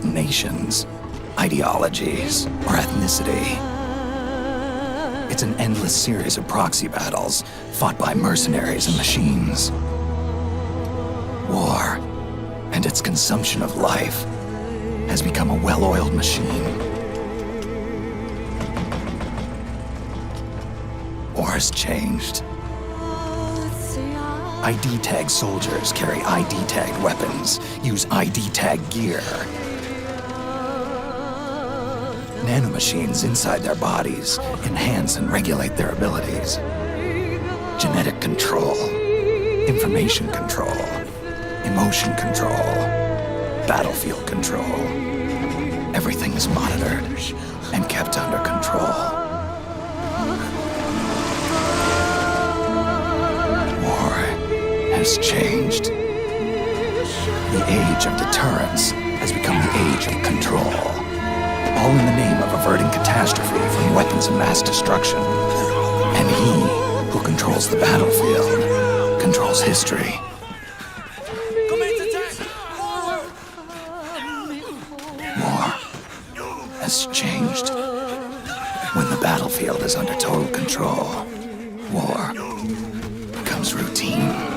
about nations, ideologies, or ethnicity. It's an endless series of proxy battles fought by mercenaries and machines. War and its consumption of life has become a well-oiled machine. War has changed. ID tag soldiers carry ID tagged weapons, use ID tag gear. Nanomachines inside their bodies enhance and regulate their abilities. Genetic control, information control, emotion control, battlefield control. Everything is monitored and kept under control. War has changed. The age of deterrence has become the age of control. All in the name of averting catastrophe from weapons of mass destruction. And he who controls the battlefield controls history. War has changed. When the battlefield is under total control, war becomes routine.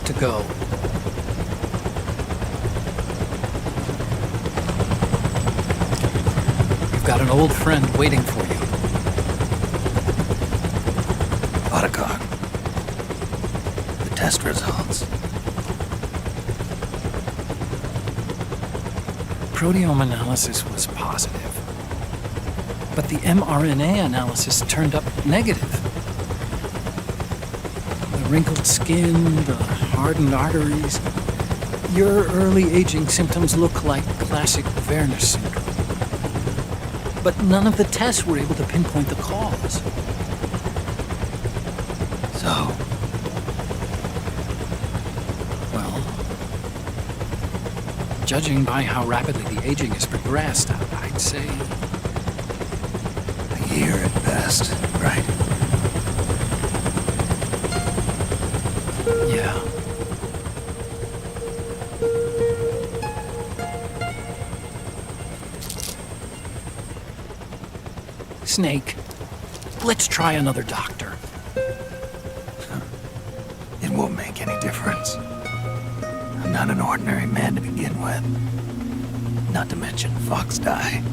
to go. You've got an old friend waiting for you. Otacon. The test results. Proteome analysis was positive, but the mRNA analysis turned up negative. The wrinkled skin, the hardened arteries. Your early aging symptoms look like classic Werner syndrome. But none of the tests were able to pinpoint the cause. So, Well, judging by how rapidly the aging has progressed, I'd say a year at best, right? yeah. Snake, let's try another doctor. It won't make any difference. I'm not an ordinary man to begin with. Not to mention Fox die.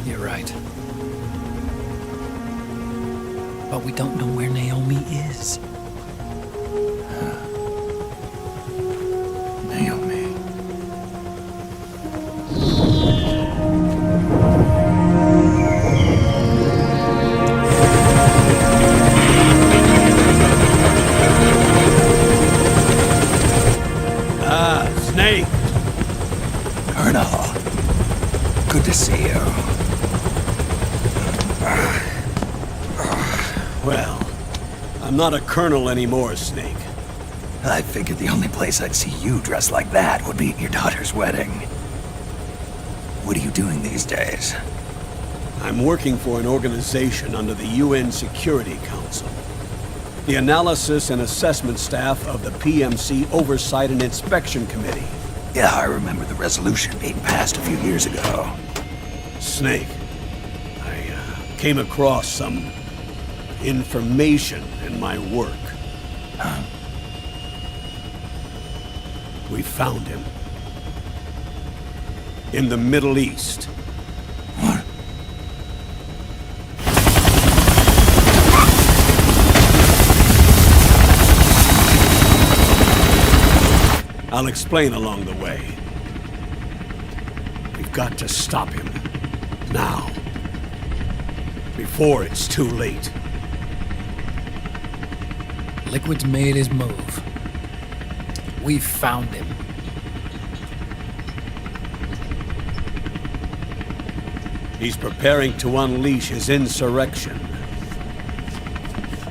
You're right. But we don't know where Naomi is. Naomi. Snake! Colonel. Good to see you. Well, I'm not a colonel anymore, Snake. I figured the only place I'd see you dressed like that would be at your daughter's wedding. What are you doing these days? I'm working for an organization under the UN Security Council. The Analysis and Assessment Staff of the PMC Oversight and Inspection Committee. Yeah, I remember the resolution being passed a few years ago. Snake, I came across some information in my work. Huh? We found him. In the Middle East. What? I'll explain along the way. We've got to stop him. Now. Before it's too late. Liquid's made his move. We found him. He's preparing to unleash his insurrection.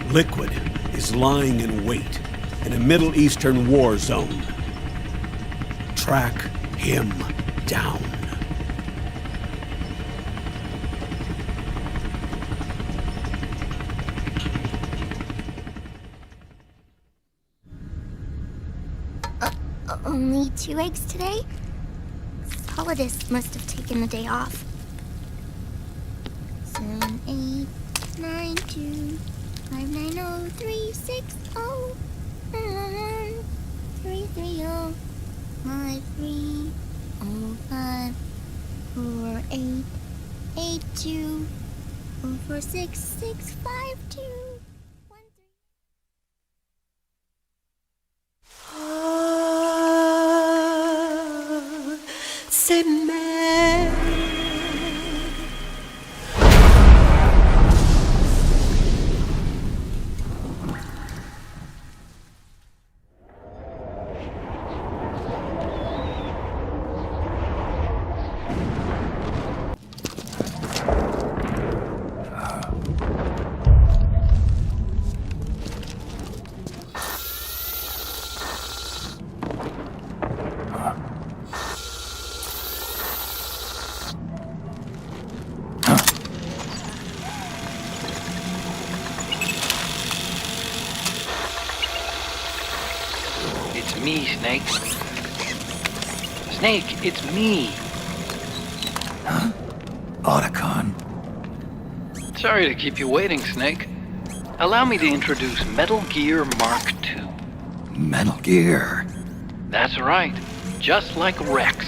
Liquid is lying in wait in a Middle Eastern war zone. Track him down. Only 2 eggs today? Solidus must have taken the day off. 7, 8, 9, 2, 5, 9, 0, 3, 6, 0, 3, 3, 0, 5, 3, 0, 5, 4, 8, 8, 2, 4, 4, 6, 6, 5, 2. C'est même. It's me, Snake. Snake, it's me. Otacon. Sorry to keep you waiting, Snake. Allow me to introduce Metal Gear Mark II. Metal Gear. That's right. Just like Rex.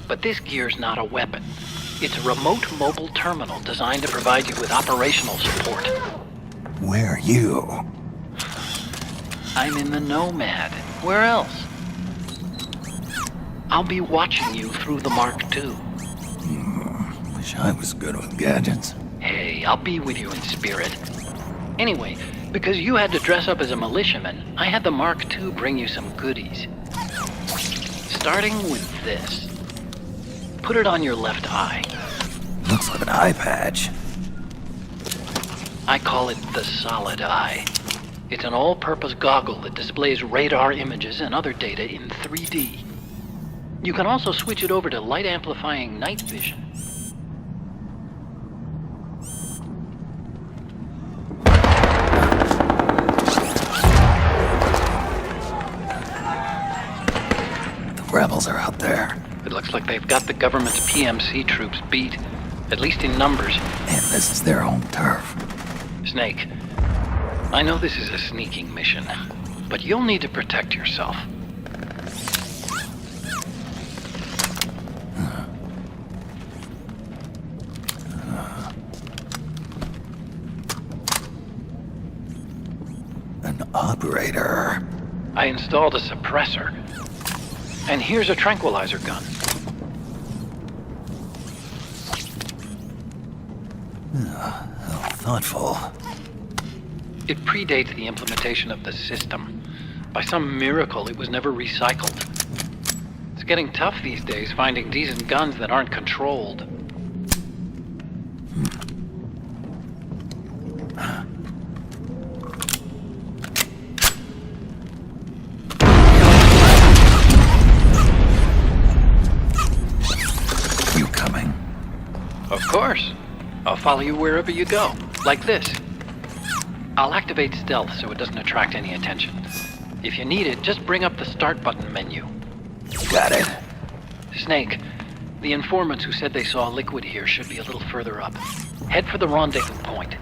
But this gear's not a weapon. It's a remote mobile terminal designed to provide you with operational support. Where are you? I'm in the Nomad. Where else? I'll be watching you through the Mark II. Wish I was good with gadgets. Hey, I'll be with you in spirit. Anyway, because you had to dress up as a militiaman, I had the Mark II bring you some goodies. Starting with this. Put it on your left eye. Looks like an eye patch. I call it the Solid Eye. It's an all-purpose goggle that displays radar images and other data in 3D. You can also switch it over to light-amplifying night vision. The rebels are out there. It looks like they've got the government's PMC troops beat, at least in numbers. And this is their home turf. Snake, I know this is a sneaking mission, but you'll need to protect yourself. An operator. I installed a suppressor. And here's a tranquilizer gun. How thoughtful. It predates the implementation of the system. By some miracle, it was never recycled. It's getting tough these days finding decent guns that aren't controlled. You coming? Of course. I'll follow you wherever you go, like this. I'll activate stealth so it doesn't attract any attention. If you need it, just bring up the start button menu. Got it. Snake, the informants who said they saw liquid here should be a little further up. Head for the rendezvous point.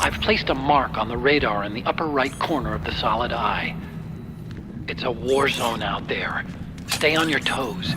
I've placed a mark on the radar in the upper right corner of the Solid Eye. It's a war zone out there. Stay on your toes.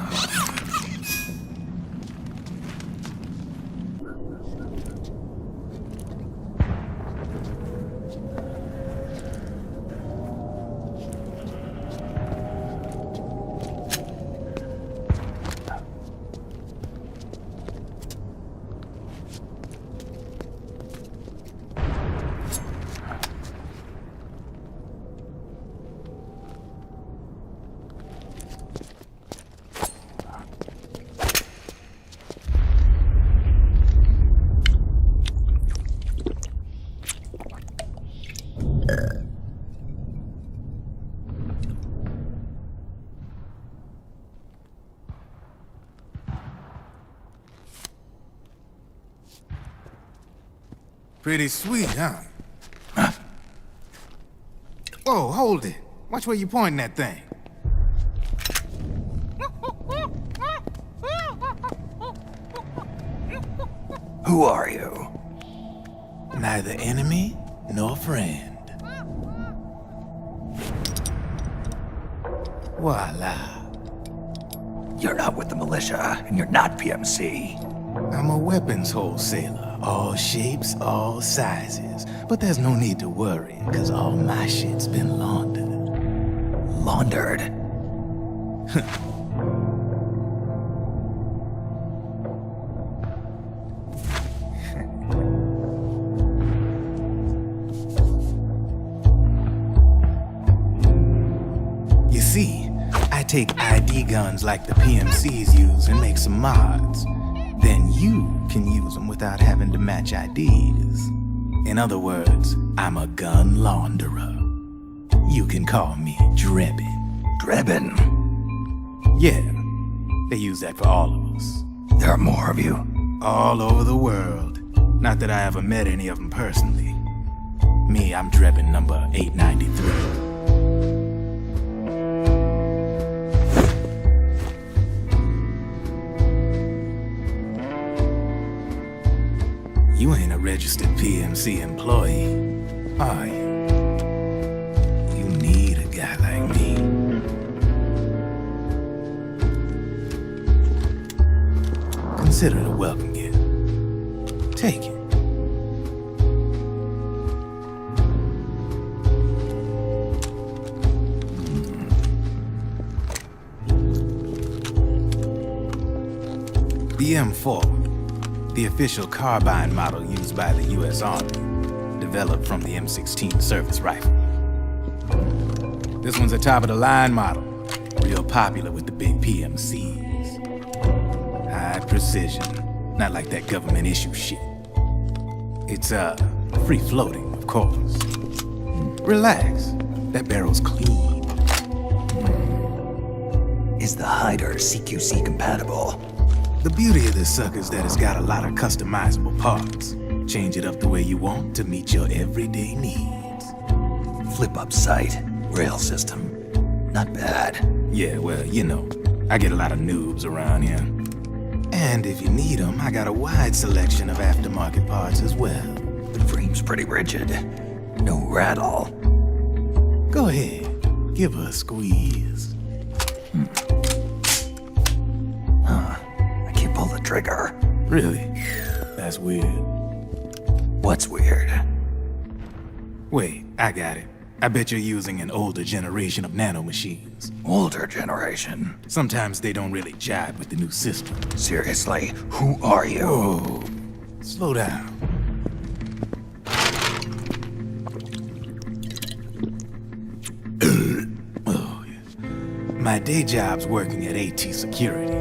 Pretty sweet, huh? Whoa, hold it. Watch where you pointing that thing. Who are you? Neither enemy nor friend. Voila. You're not with the militia, and you're not PMC. I'm a weapons wholesaler. All shapes, all sizes. But there's no need to worry, because all my shit's been laundered. Laundered? You see, I take ID guns like the PMCs use and make some mods. Then you can use them without having to match IDs. In other words, I'm a gun launderer. You can call me Drebin. Drebin? Yeah, they use that for all of us. There are more of you. All over the world. Not that I ever met any of them personally. Me, I'm Drebin number 893. You ain't a registered PMC employee, are you? You need a guy like me. Consider it a welcome gift. Take it. The M4, the official carbine model used by the U.S. Army, developed from the M16 service rifle. This one's a top-of-the-line model, real popular with the big PMCs. High precision, not like that government-issue shit. It's, free-floating, of course. Relax, that barrel's clean. Is the hider CQC compatible? The beauty of this sucker is that it's got a lot of customizable parts. Change it up the way you want to meet your everyday needs. Flip-up sight, rail system. Not bad. Yeah, well, you know, I get a lot of noobs around here. And if you need them, I got a wide selection of aftermarket parts as well. The frame's pretty rigid. No rattle. Go ahead, give her a squeeze. I can't pull the trigger. Really? That's weird. What's weird? Wait, I got it. I bet you're using an older generation of nanomachines. Older generation? Sometimes they don't really jive with the new system. Seriously, who are you? Whoa, slow down. Oh, yeah. My day job's working at AT Security.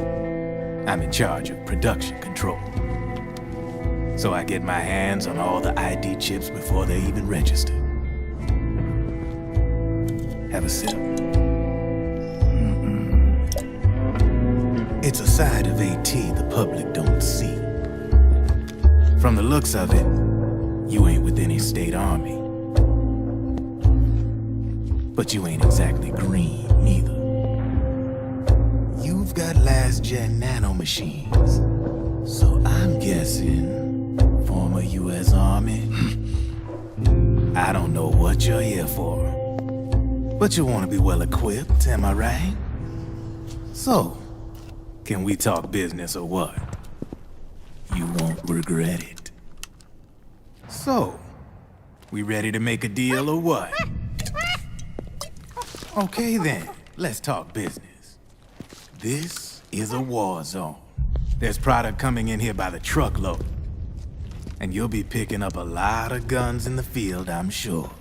I'm in charge of production control. So I get my hands on all the ID chips before they even register. Have a sip. It's a side of AT the public don't see. From the looks of it, you ain't with any state army. But you ain't exactly green, neither. You've got last-gen nanomachines. So I'm guessing, former U.S. Army. I don't know what you're here for. But you want to be well-equipped, am I right? So, can we talk business or what? You won't regret it. So, we ready to make a deal or what? Okay then, let's talk business. This is a war zone. There's product coming in here by the truckload. And you'll be picking up a lot of guns in the field, I'm sure.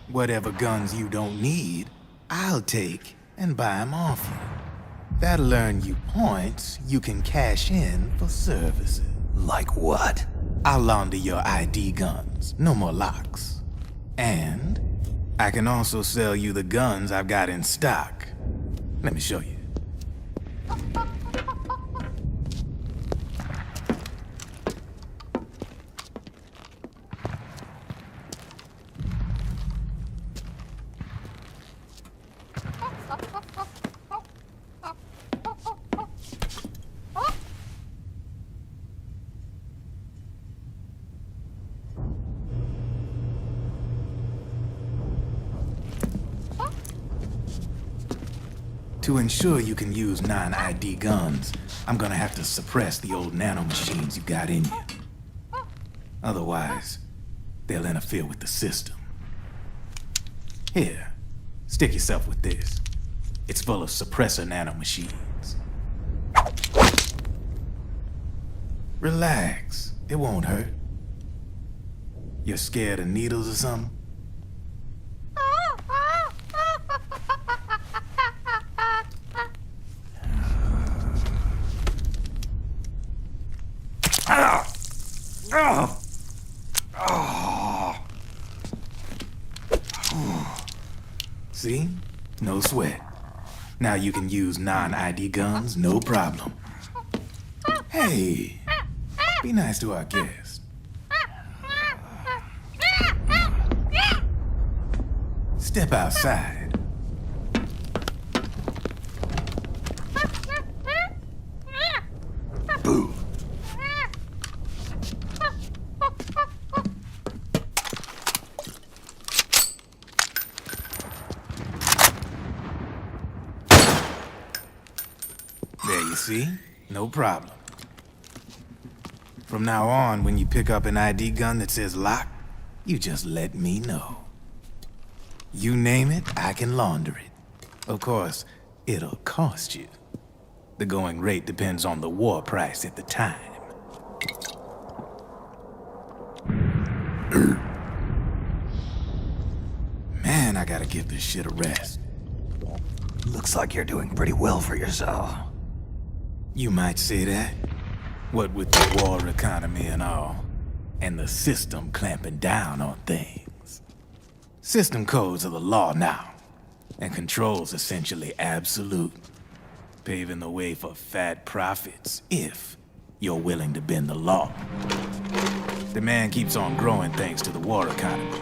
Whatever guns you don't need, I'll take and buy them off you. That'll earn you points you can cash in for services. Like what? I'll launder your ID guns, no more locks. And I can also sell you the guns I've got in stock. Let me show you. To ensure you can use non-ID guns, I'm gonna have to suppress the old nanomachines you got in you. Otherwise, they'll interfere with the system. Here, stick yourself with this. It's full of suppressor nanomachines. Relax, it won't hurt. You're scared of needles or something? See? No sweat. Now you can use non-ID guns, no problem. Hey, be nice to our guest. Step outside. Boo. see? No problem. From now on, when you pick up an ID gun that says lock, you just let me know. You name it, I can launder it. Of course, it'll cost you. The going rate depends on the war price at the time. Man, I gotta give this shit a rest. Looks like you're doing pretty well for yourself. You might say that. What with the war economy and all, and the system clamping down on things. System codes are the law now, and control's essentially absolute, paving the way for fat profits if you're willing to bend the law. Demand keeps on growing thanks to the war economy.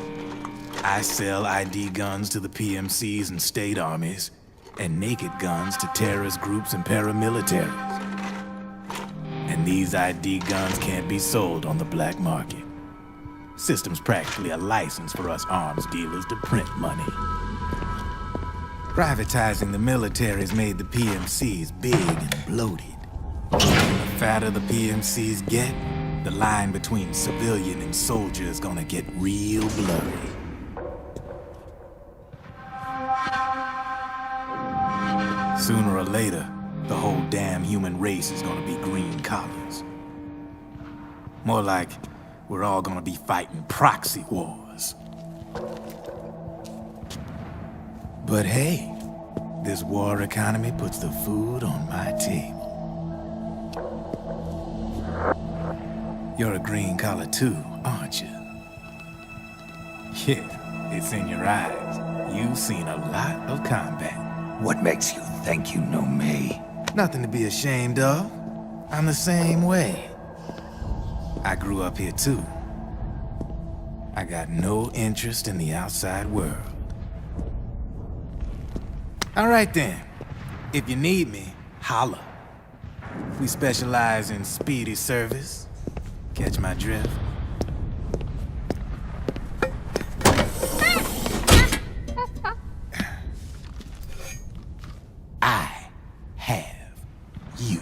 I sell ID guns to the PMCs and state armies, and naked guns to terrorist groups and paramilitaries. And these ID guns can't be sold on the black market. System's practically a license for us arms dealers to print money. Privatizing the military's made the PMCs big and bloated. The fatter the PMCs get, the line between civilian and soldier is gonna get real blurry. Sooner or later, the whole damn human race is gonna be green collars. More like we're all gonna be fighting proxy wars. But hey, this war economy puts the food on my table. You're a green collar too, aren't you? Yeah, it's in your eyes. You've seen a lot of combat. What makes you think you know me? Nothing to be ashamed of. I'm the same way. I grew up here too. I got no interest in the outside world. All right then. If you need me, holla. We specialize in speedy service. Catch my drift? I have you.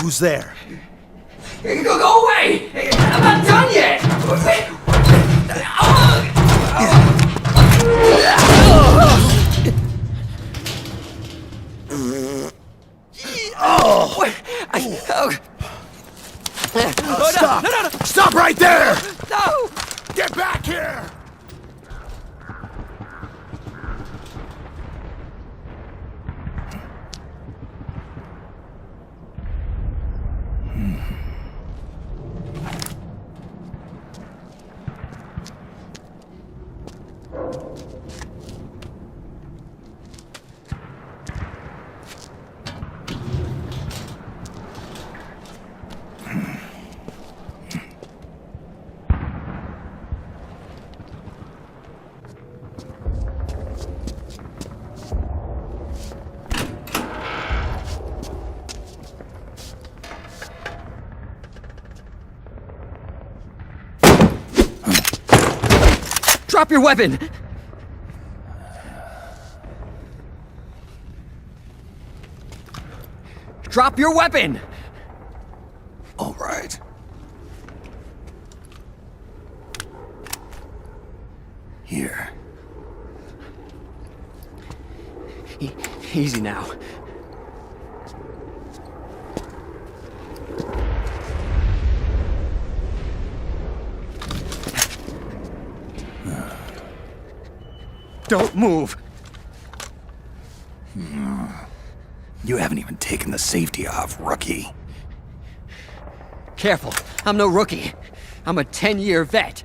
Who's there? Go away! I'm not done yet! Stop! No. Stop right there! No! Get back here! Drop your weapon! Drop your weapon! All right. Here. Easy now. Don't move! You haven't even taken the safety off, rookie. Careful, I'm no rookie. I'm a 10-year vet.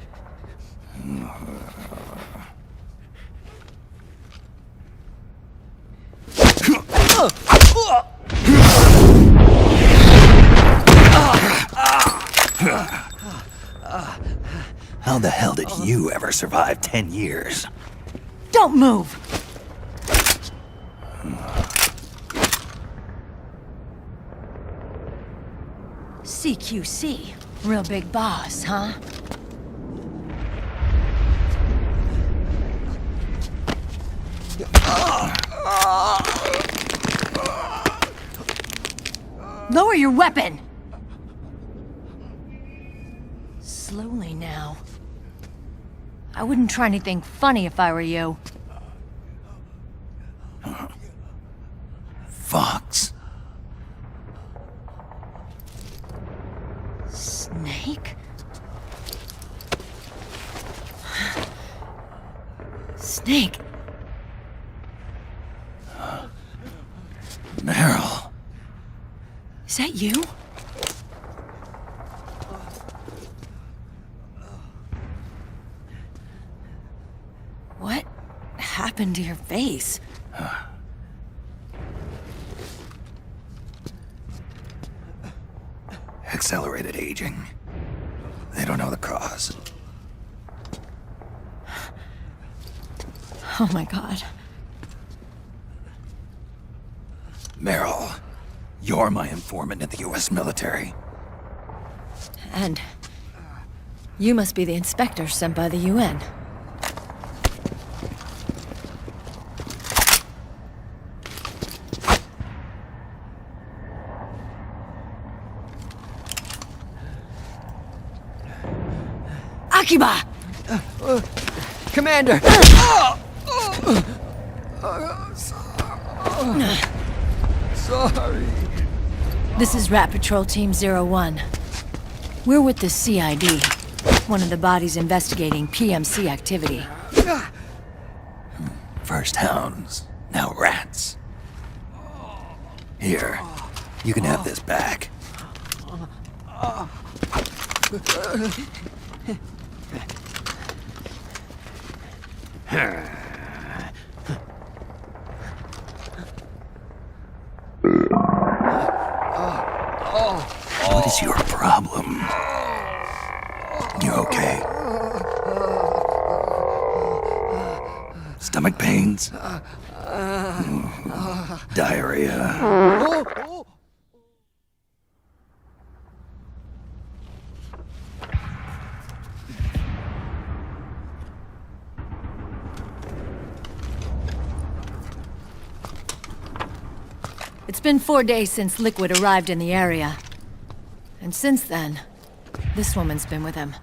How the hell did you ever survive 10 years? Don't move! CQC. Real big boss, huh? Lower your weapon! Slowly now. I wouldn't try anything funny if I were you. Fox. Snake? Snake? Meryl. Is that you? What happened to your face? Accelerated aging. They don't know the cause. Oh my god. Meryl, you're my informant in the U.S. military. And you must be the inspector sent by the UN. Akiba! Commander! Sorry. This is Rat Patrol Team 01. We're with the CID, one of the bodies investigating PMC activity. First hounds, now rats. Here, you can have this back. What is your problem? You okay? Stomach pains? Diarrhea? It's been 4 days since Liquid arrived in the area. And since then, this woman's been with him.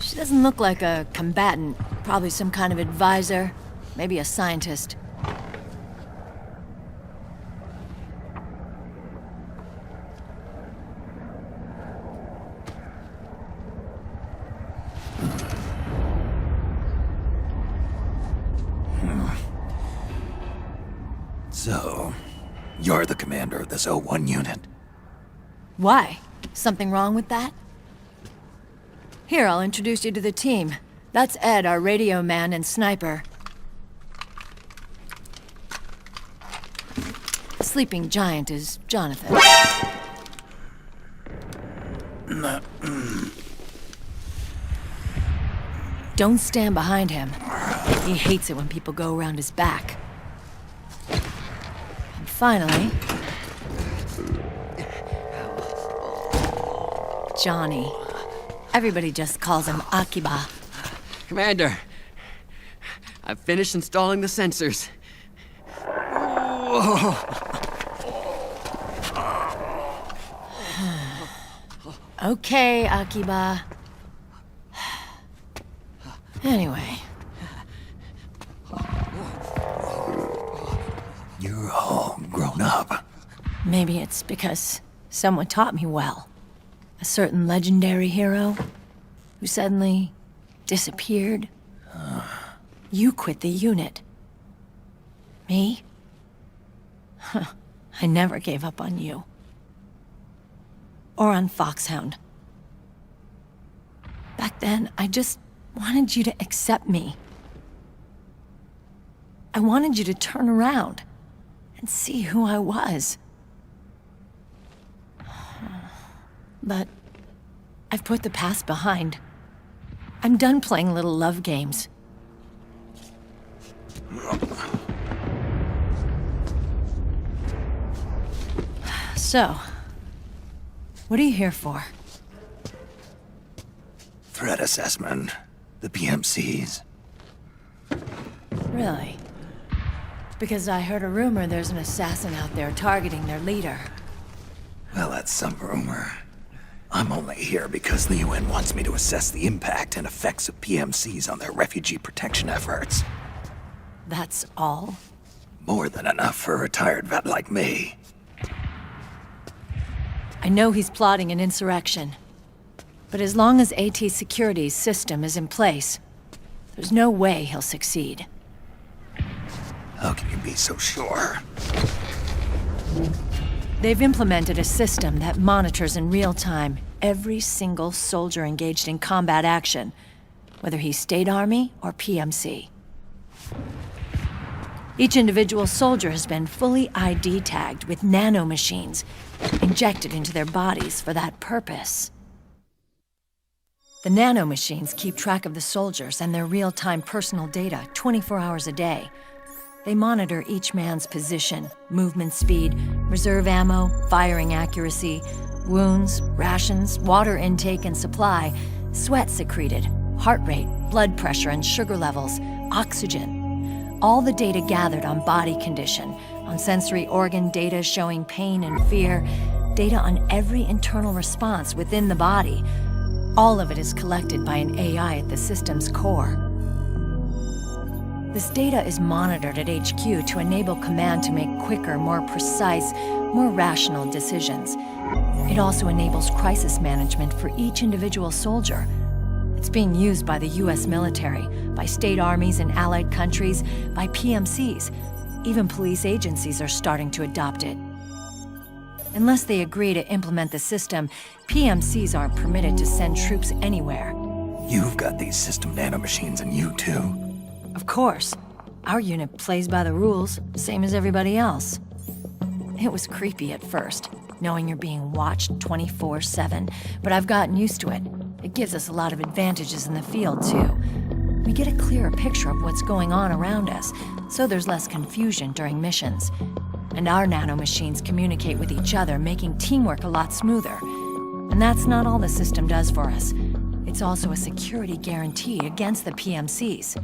She doesn't look like a combatant. Probably some kind of advisor. Maybe a scientist. So, you're the commander of this O1 unit? Why? Something wrong with that? Here, I'll introduce you to the team. That's Ed, our radio man and sniper. The sleeping giant is Jonathan. Don't stand behind him. He hates it when people go around his back. And finally... Johnny. Everybody just calls him Akiba. Commander, I've finished installing the sensors. Okay, Akiba. Anyway, You're all grown up. maybe it's because someone taught me well. A certain legendary hero who suddenly disappeared. You quit the unit. Me? Huh. I never gave up on you. Or on Foxhound. Back then, I just wanted you to accept me. I wanted you to turn around and see who I was. But I've put the past behind. I'm done playing little love games. So, what are you here for? Threat assessment. The PMCs. Really? Because I heard a rumor there's an assassin out there targeting their leader. Well, that's some rumor. I'm only here because the UN wants me to assess the impact and effects of PMCs on their refugee protection efforts. That's all? More than enough for a retired vet like me. I know he's plotting an insurrection. But as long as AT Security's system is in place, there's no way he'll succeed. How can you be so sure? They've implemented a system that monitors in real time every single soldier engaged in combat action, whether he's State Army or PMC. Each individual soldier has been fully ID tagged with nanomachines injected into their bodies for that purpose. The nanomachines keep track of the soldiers and their real-time personal data 24 hours a day. They monitor each man's position, movement speed, reserve ammo, firing accuracy, wounds, rations, water intake and supply, sweat secreted, heart rate, blood pressure and sugar levels, oxygen. All the data gathered on body condition, on sensory organ data showing pain and fear, data on every internal response within the body. All of it is collected by an AI at the system's core. This data is monitored at HQ to enable command to make quicker, more precise, more rational decisions. It also enables crisis management for each individual soldier. It's being used by the US military, by state armies in allied countries, by PMCs. Even police agencies are starting to adopt it. Unless they agree to implement the system, PMCs aren't permitted to send troops anywhere. You've got these system nanomachines in you too. Of course. Our unit plays by the rules, same as everybody else. It was creepy at first, knowing you're being watched 24/7, but I've gotten used to it. It gives us a lot of advantages in the field, too. We get a clearer picture of what's going on around us, so there's less confusion during missions. And our nanomachines communicate with each other, making teamwork a lot smoother. And that's not all the system does for us. It's also a security guarantee against the PMCs.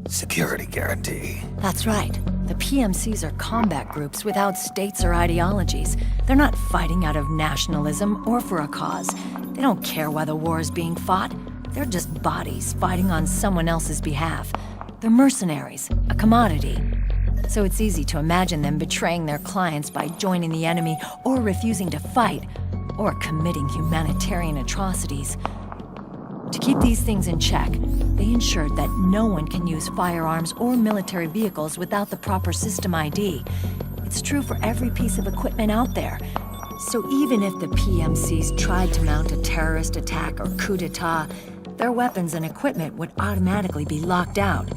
Security guarantee. That's right. The PMCs are combat groups without states or ideologies. They're not fighting out of nationalism or for a cause. They don't care why the war is being fought. They're just bodies fighting on someone else's behalf. They're mercenaries, a commodity. So it's easy to imagine them betraying their clients by joining the enemy or refusing to fight, or committing humanitarian atrocities. To keep these things in check, they ensured that no one can use firearms or military vehicles without the proper system ID. It's true for every piece of equipment out there. So even if the PMCs tried to mount a terrorist attack or coup d'etat, their weapons and equipment would automatically be locked out.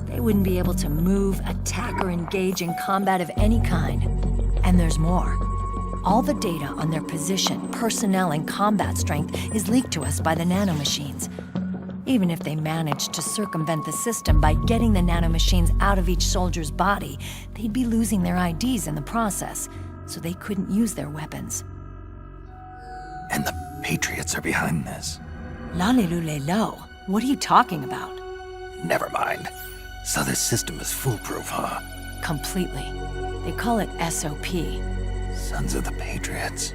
They wouldn't be able to move, attack, or engage in combat of any kind. And there's more. All the data on their position, personnel, and combat strength is leaked to us by the nanomachines. Even if they managed to circumvent the system by getting the nanomachines out of each soldier's body, they'd be losing their IDs in the process, so they couldn't use their weapons. And the Patriots are behind this. Lalilulelo, what are you talking about? Never mind. So this system is foolproof, huh? Completely. They call it SOP. Sons of the Patriots.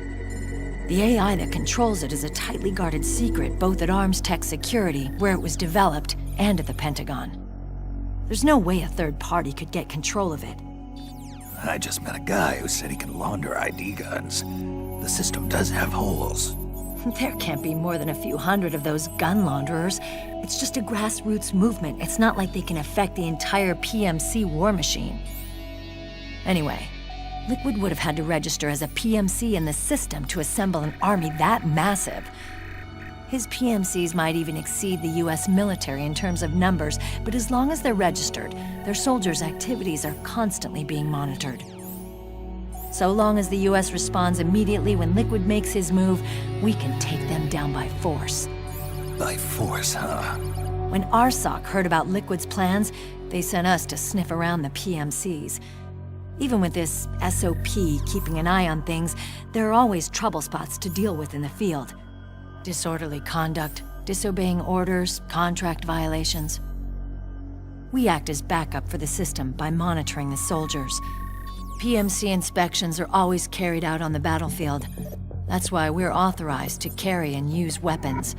The AI that controls it is a tightly guarded secret, both at Arms Tech Security, where it was developed, and at the Pentagon. There's no way a third party could get control of it. I just met a guy who said he can launder ID guns. The system does have holes. There can't be more than a few hundred of those gun launderers. It's just a grassroots movement. It's not like they can affect the entire PMC war machine. Anyway, Liquid would have had to register as a PMC in the system to assemble an army that massive. His PMCs might even exceed the US military in terms of numbers, but as long as they're registered, their soldiers' activities are constantly being monitored. So long as the US responds immediately when Liquid makes his move, we can take them down by force. By force, huh? When RSOC heard about Liquid's plans, they sent us to sniff around the PMCs. Even with this SOP keeping an eye on things, there are always trouble spots to deal with in the field. Disorderly conduct, disobeying orders, contract violations. We act as backup for the system by monitoring the soldiers. PMC inspections are always carried out on the battlefield. That's why we're authorized to carry and use weapons.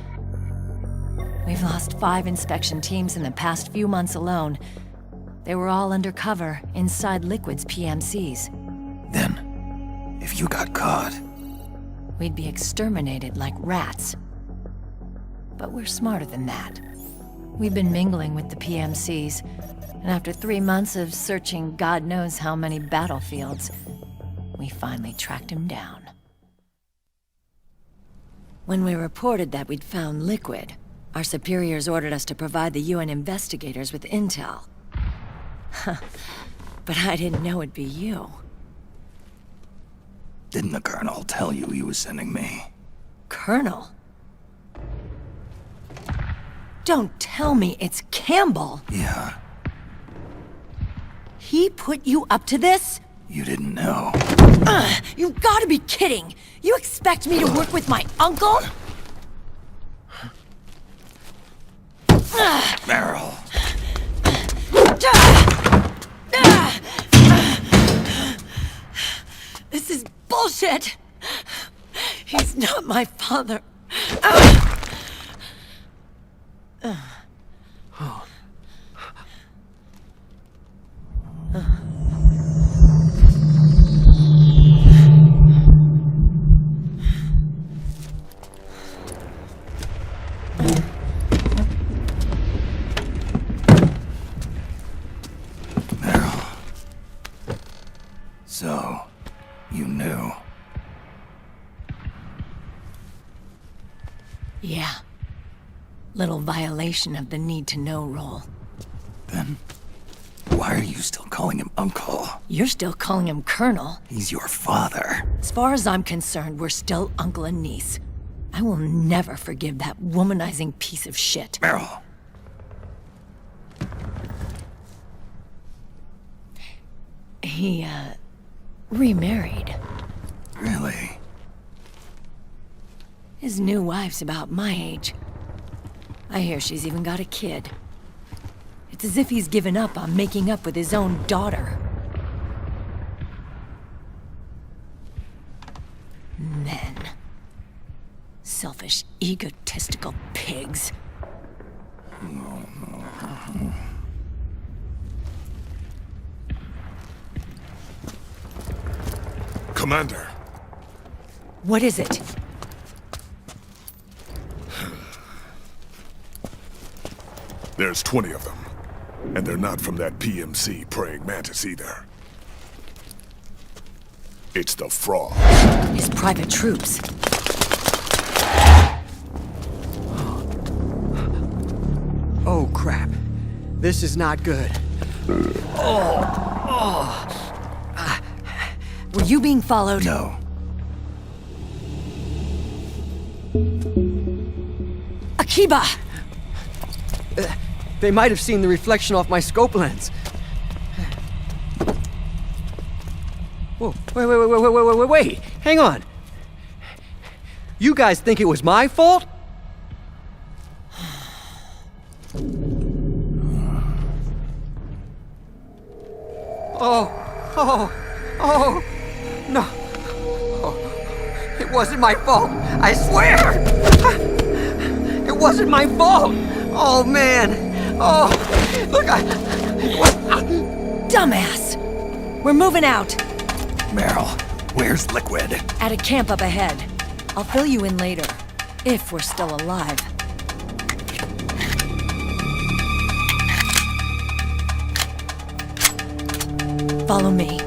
We've lost 5 inspection teams in the past few months alone. They were all undercover inside Liquid's PMCs. Then, if you got caught... we'd be exterminated like rats. But we're smarter than that. We've been mingling with the PMCs, and after 3 months of searching God knows how many battlefields, we finally tracked him down. When we reported that we'd found Liquid, our superiors ordered us to provide the UN investigators with intel. But I didn't know it'd be you. Didn't the Colonel tell you he was sending me? Colonel? Don't tell me it's Campbell! Yeah. He put you up to this? You didn't know. You gotta be kidding! You expect me to work with my uncle? Meryl. This is bullshit! He's not my father. Meryl. So, you knew. Yeah. Little violation of the need-to-know rule. Then, why are you still calling him Uncle? You're still calling him Colonel. He's your father. As far as I'm concerned, we're still uncle and niece. I will never forgive that womanizing piece of shit. Meryl. He, remarried. Really? His new wife's about my age. I hear she's even got a kid. It's as if he's given up on making up with his own daughter. Men. Selfish, egotistical pigs. Commander. What is it? There's 20 of them. And they're not from that PMC praying mantis either. It's the fraud. His private troops. Oh, crap. This is not good. Were you being followed? No. Akiba! They might have seen the reflection off my scope lens. Whoa, wait. Hang on. You guys think it was my fault? Oh, no. Oh, it wasn't my fault. I swear. It wasn't my fault. Oh, man. Oh, look, Dumbass! We're moving out. Meryl, where's Liquid? At a camp up ahead. I'll fill you in later. If we're still alive. Follow me.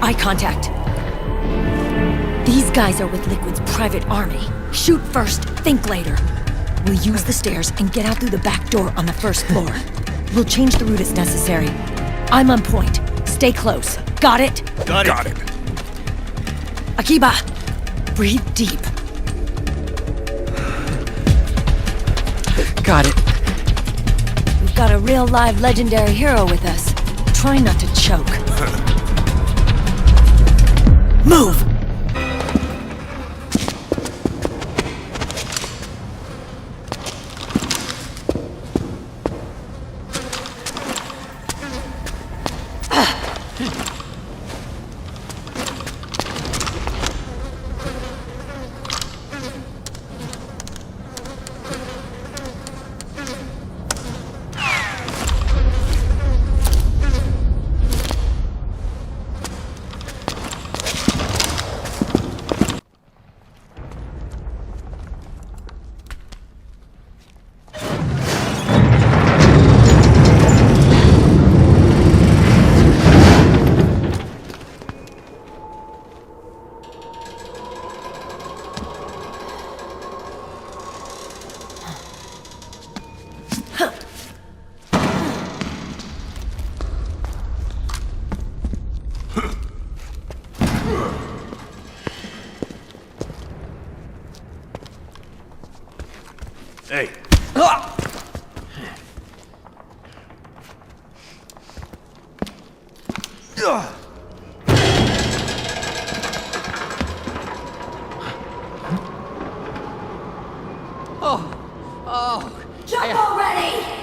Eye contact. These guys are with Liquid's private army. Shoot first, think later. We'll use the stairs and get out through the back door on the first floor. We'll change the route as necessary. I'm on point. Stay close. Got it? Got it. Akiba, breathe deep. got it. We've got a real live legendary hero with us. Try not to choke. Move! Hey. Jump already!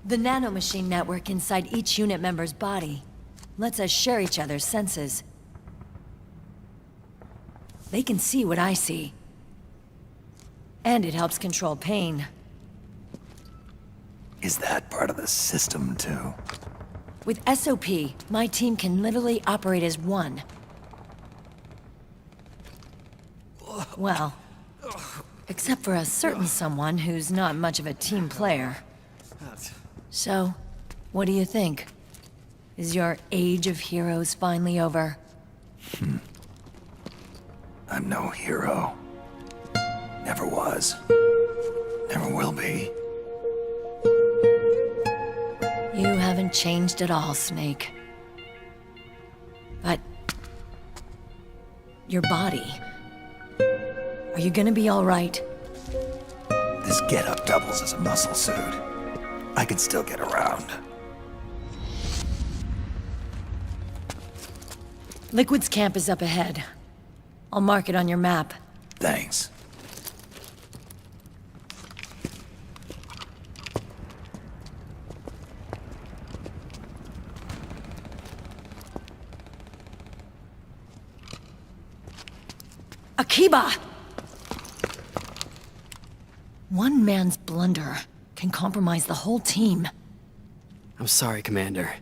The nanomachine network inside each unit member's body lets us share each other's senses. They can see what I see. And it helps control pain. Is that part of the system, too? With SOP, my team can literally operate as one. Well, except for a certain someone who's not much of a team player. So, what do you think? Is your age of heroes finally over? I'm no hero. Never was. Never will be. You haven't changed at all, Snake. But... your body... are you gonna be alright? This getup doubles as a muscle suit. I can still get around. Liquid's camp is up ahead. I'll mark it on your map. Thanks. Akiba! One man's blunder can compromise the whole team. I'm sorry, Commander.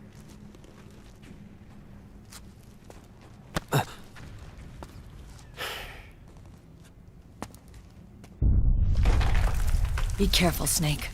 Be careful, Snake.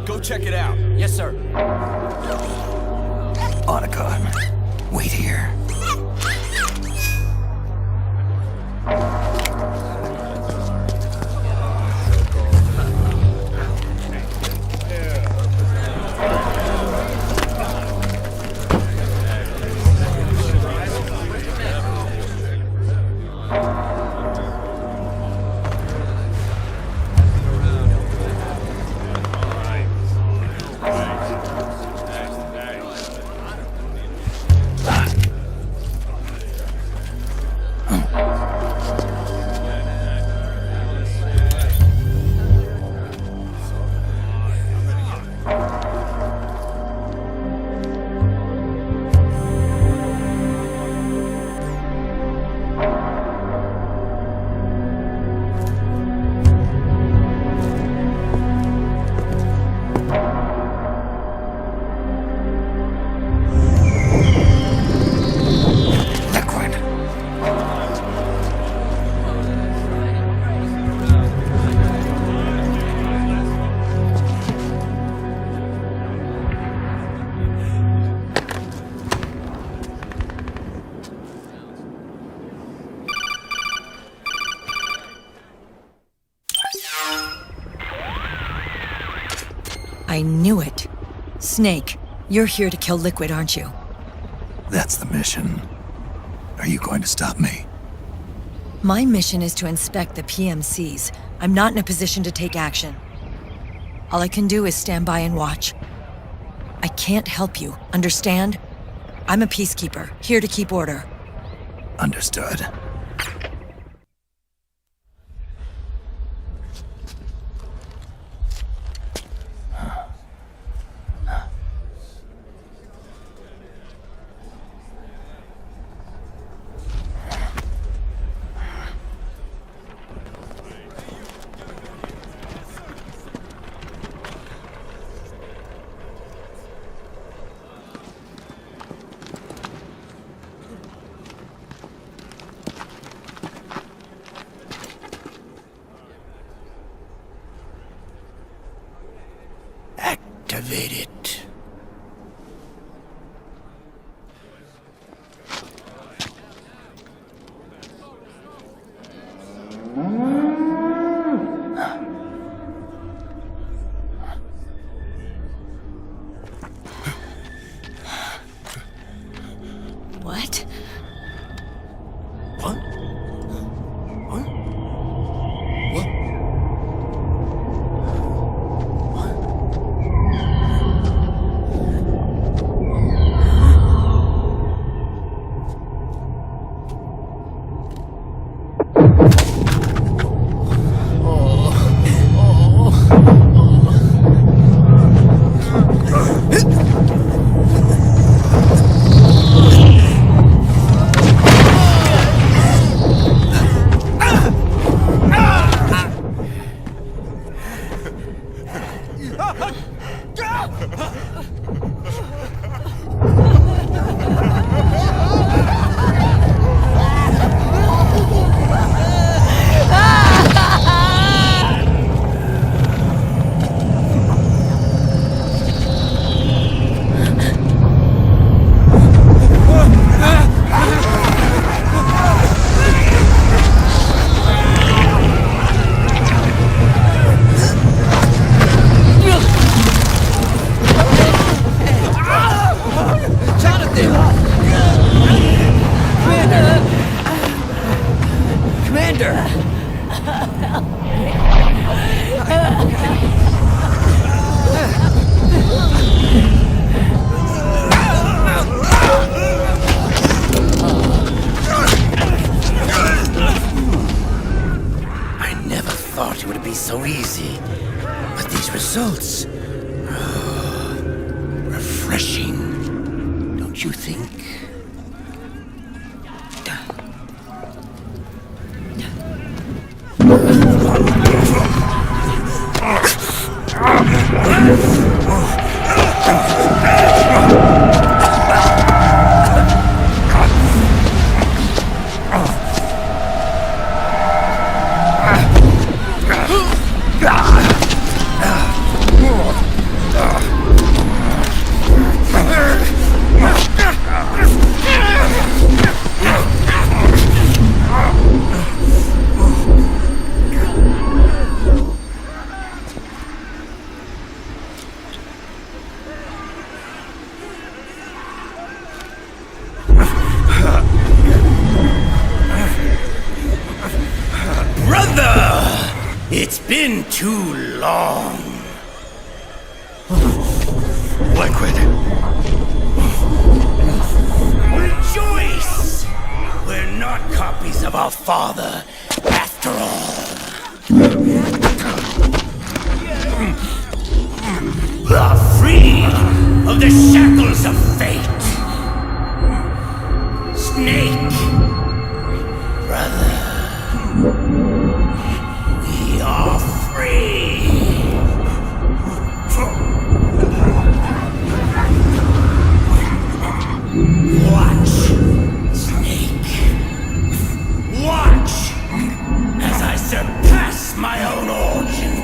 Go check it out. Yes, sir. Otacon, wait here. I knew it. Snake, you're here to kill Liquid, aren't you? That's the mission. Are you going to stop me? My mission is to inspect the PMCs. I'm not in a position to take action. All I can do is stand by and watch. I can't help you, understand? I'm a peacekeeper, here to keep order. Understood. Activate it. What? What? What? What? It would be so easy. But these results... refreshing, don't you think? been too long. Liquid. Rejoice! We're not copies of our father, after all. Are free of the shackles of fate. Snake, brother, we are free. Watch, Snake. Watch as I surpass my own origin.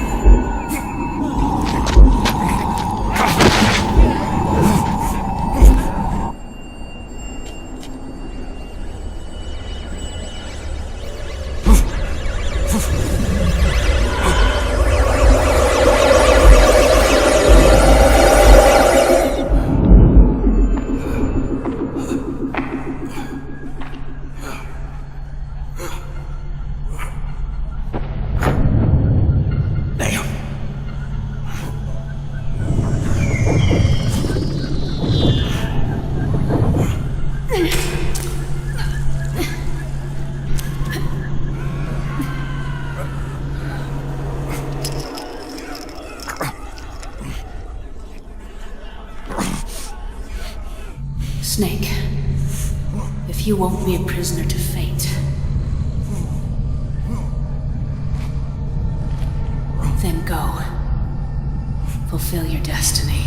Snake, if you won't be a prisoner to fate, then go. Fulfill your destiny.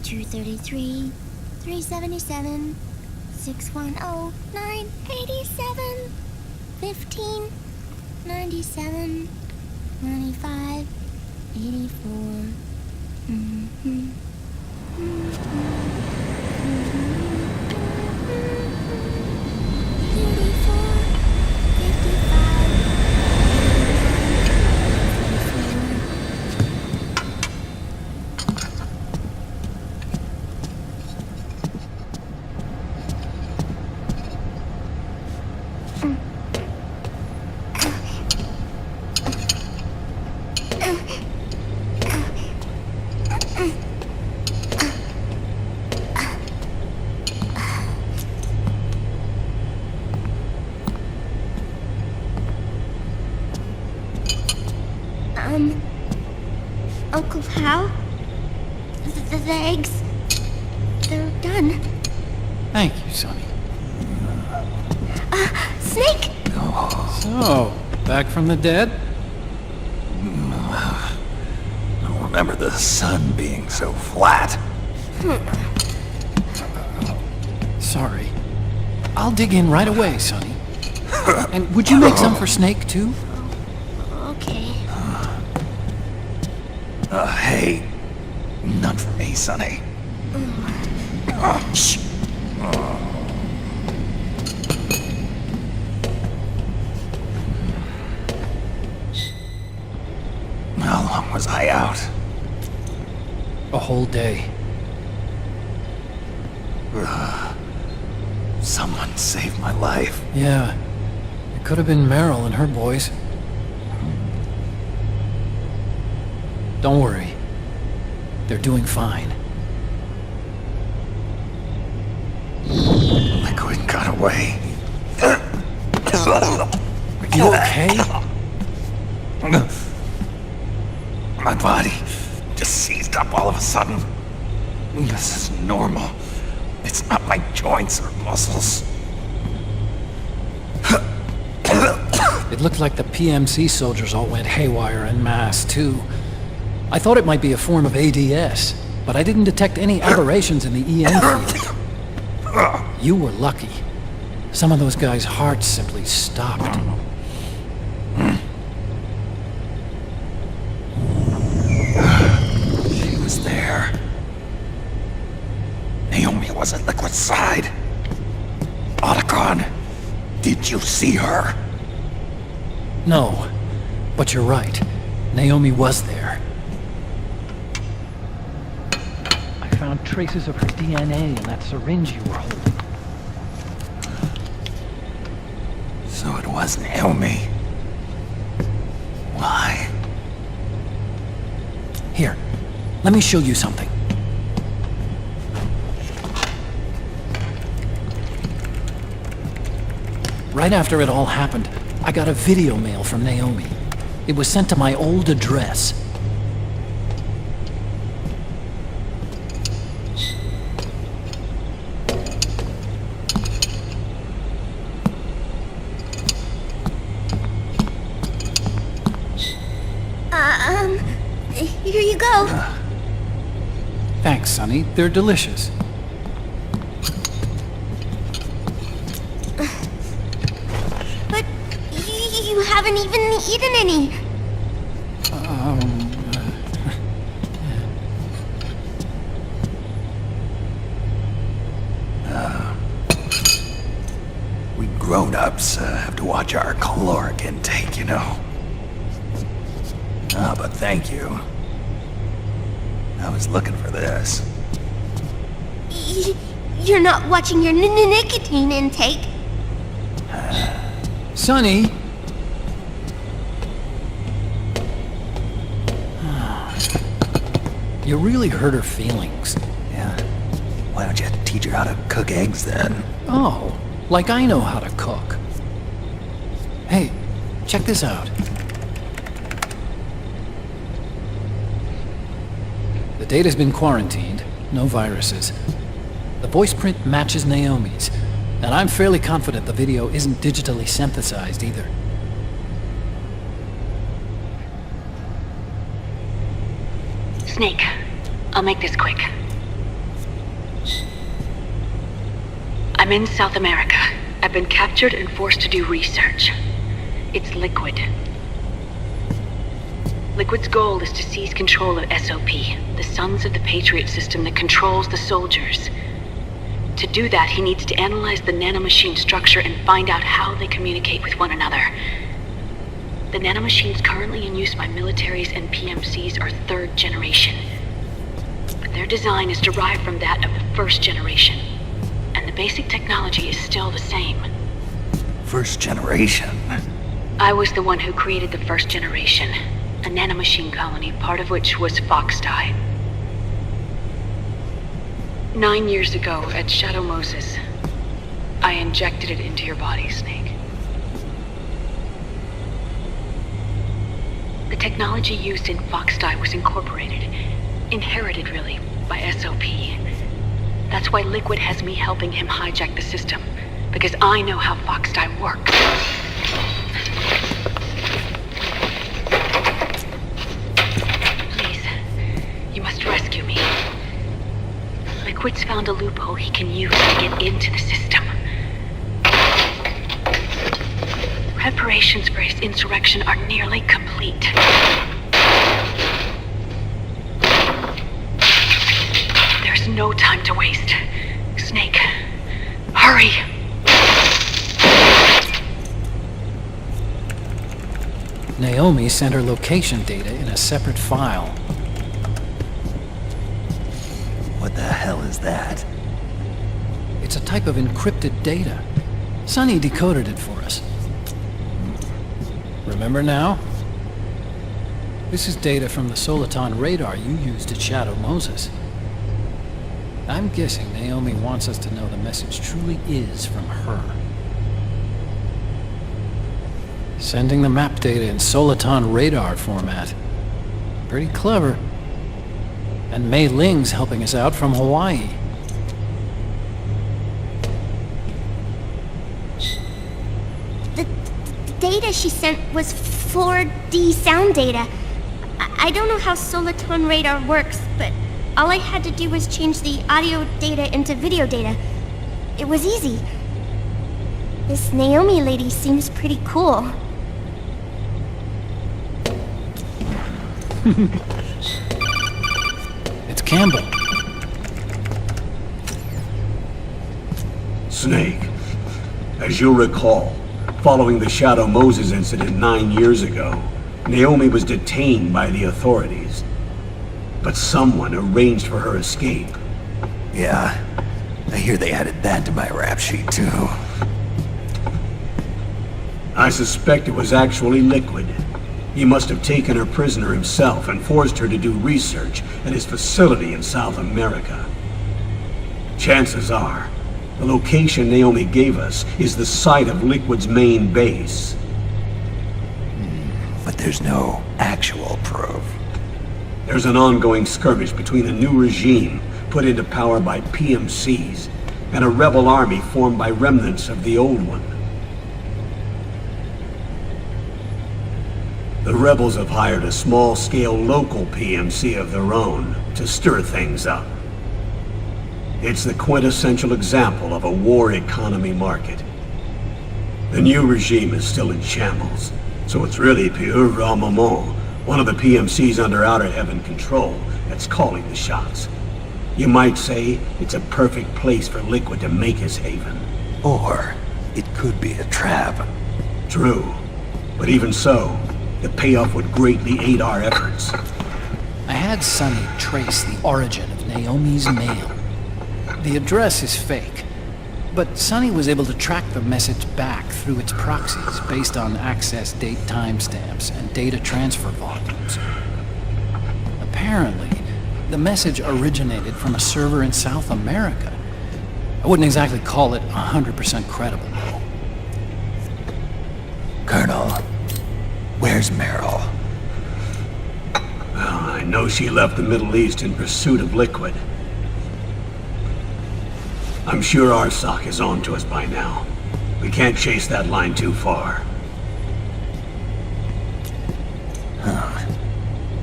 $233, $377, $610, $987, $15, $97, $95, $84. Uncle Hal? The eggs, they're done. Thank you, Sonny. Snake! So, back from the dead? I don't remember the sun being so flat. Sorry. I'll dig in right away, Sonny. And would you make some for Snake, too? Okay. Hey, none for me, Sonny. Shh. How long was I out? A whole day. Someone saved my life. Yeah. It could have been Meryl and her boys. Don't worry. They're doing fine. Liquid got away. Are you okay? My body just seized up all of a sudden. This is normal. It's not my joints or muscles. It looked like the PMC soldiers all went haywire en masse, too. I thought it might be a form of ADS, but I didn't detect any aberrations in the EN field. You were lucky. Some of those guys' hearts simply stopped. She was there. Naomi was at Liquid's side. Otacon, did you see her? No, but you're right. Naomi was there. I found traces of her DNA in that syringe you were holding. So it was Naomi. Why? Here, let me show you something. Right after it all happened, I got a video mail from Naomi. It was sent to my old address. Here you go. Thanks, Sonny. They're delicious. But you haven't even eaten any. We grown-ups have to watch our caloric intake, you know. But thank you. I was looking for this. You're not watching your nicotine intake. Sonny! You really hurt her feelings. Yeah. Why don't you teach her how to cook eggs then? Oh, like I know how to cook. Hey, check this out. The data's been quarantined, no viruses. The voice print matches Naomi's, and I'm fairly confident the video isn't digitally synthesized either. Snake, I'll make this quick. I'm in South America. I've been captured and forced to do research. It's Liquid. Liquid's goal is to seize control of SOP, the sons of the Patriots system that controls the soldiers. To do that, he needs to analyze the nanomachine structure and find out how they communicate with one another. The nanomachines currently in use by militaries and PMCs are third generation. But their design is derived from that of the first generation. And the basic technology is still the same. First generation? I was the one who created the first generation. A nanomachine colony, part of which was Foxdie. 9 years ago, at Shadow Moses, I injected it into your body, Snake. The technology used in Foxdie was inherited really, by SOP. That's why Liquid has me helping him hijack the system, because I know how Foxdie works. Please, you must rescue me. Liquid's found a loophole he can use to get into the system. Preparations for his insurrection are nearly complete. There's no time to waste. Snake, hurry! Naomi sent her location data in a separate file. What the hell is that? It's a type of encrypted data. Sonny decoded it for us. Remember now? This is data from the Soliton radar you used at Shadow Moses. I'm guessing Naomi wants us to know the message truly is from her. Sending the map data in Soliton radar format. Pretty clever. And Mei Ling's helping us out from Hawaii. The data she sent was 4D sound data. I don't know how Soliton radar works, but all I had to do was change the audio data into video data. It was easy. This Naomi lady seems pretty cool. It's Campbell. Snake, as you'll recall, following the Shadow Moses incident 9 years ago, Naomi was detained by the authorities. But someone arranged for her escape. Yeah, I hear they added that to my rap sheet too. I suspect it was actually Liquid. He must have taken her prisoner himself and forced her to do research at his facility in South America. Chances are, the location Naomi gave us is the site of Liquid's main base. But there's no actual proof. There's an ongoing skirmish between a new regime put into power by PMCs and a rebel army formed by remnants of the old one. The rebels have hired a small-scale local PMC of their own to stir things up. It's the quintessential example of a war economy market. The new regime is still in shambles, so it's really pure moment, one of the PMCs under Outer Heaven control, that's calling the shots. You might say it's a perfect place for Liquid to make his haven. Or it could be a trap. True, but even so, the payoff would greatly aid our efforts. I had Sonny trace the origin of Naomi's mail. The address is fake, but Sonny was able to track the message back through its proxies based on access date timestamps and data transfer volumes. Apparently, the message originated from a server in South America. I wouldn't exactly call it 100% credible, though. Colonel, where's Meryl? Well, I know she left the Middle East in pursuit of Liquid. I'm sure Arsak is on to us by now. We can't chase that line too far.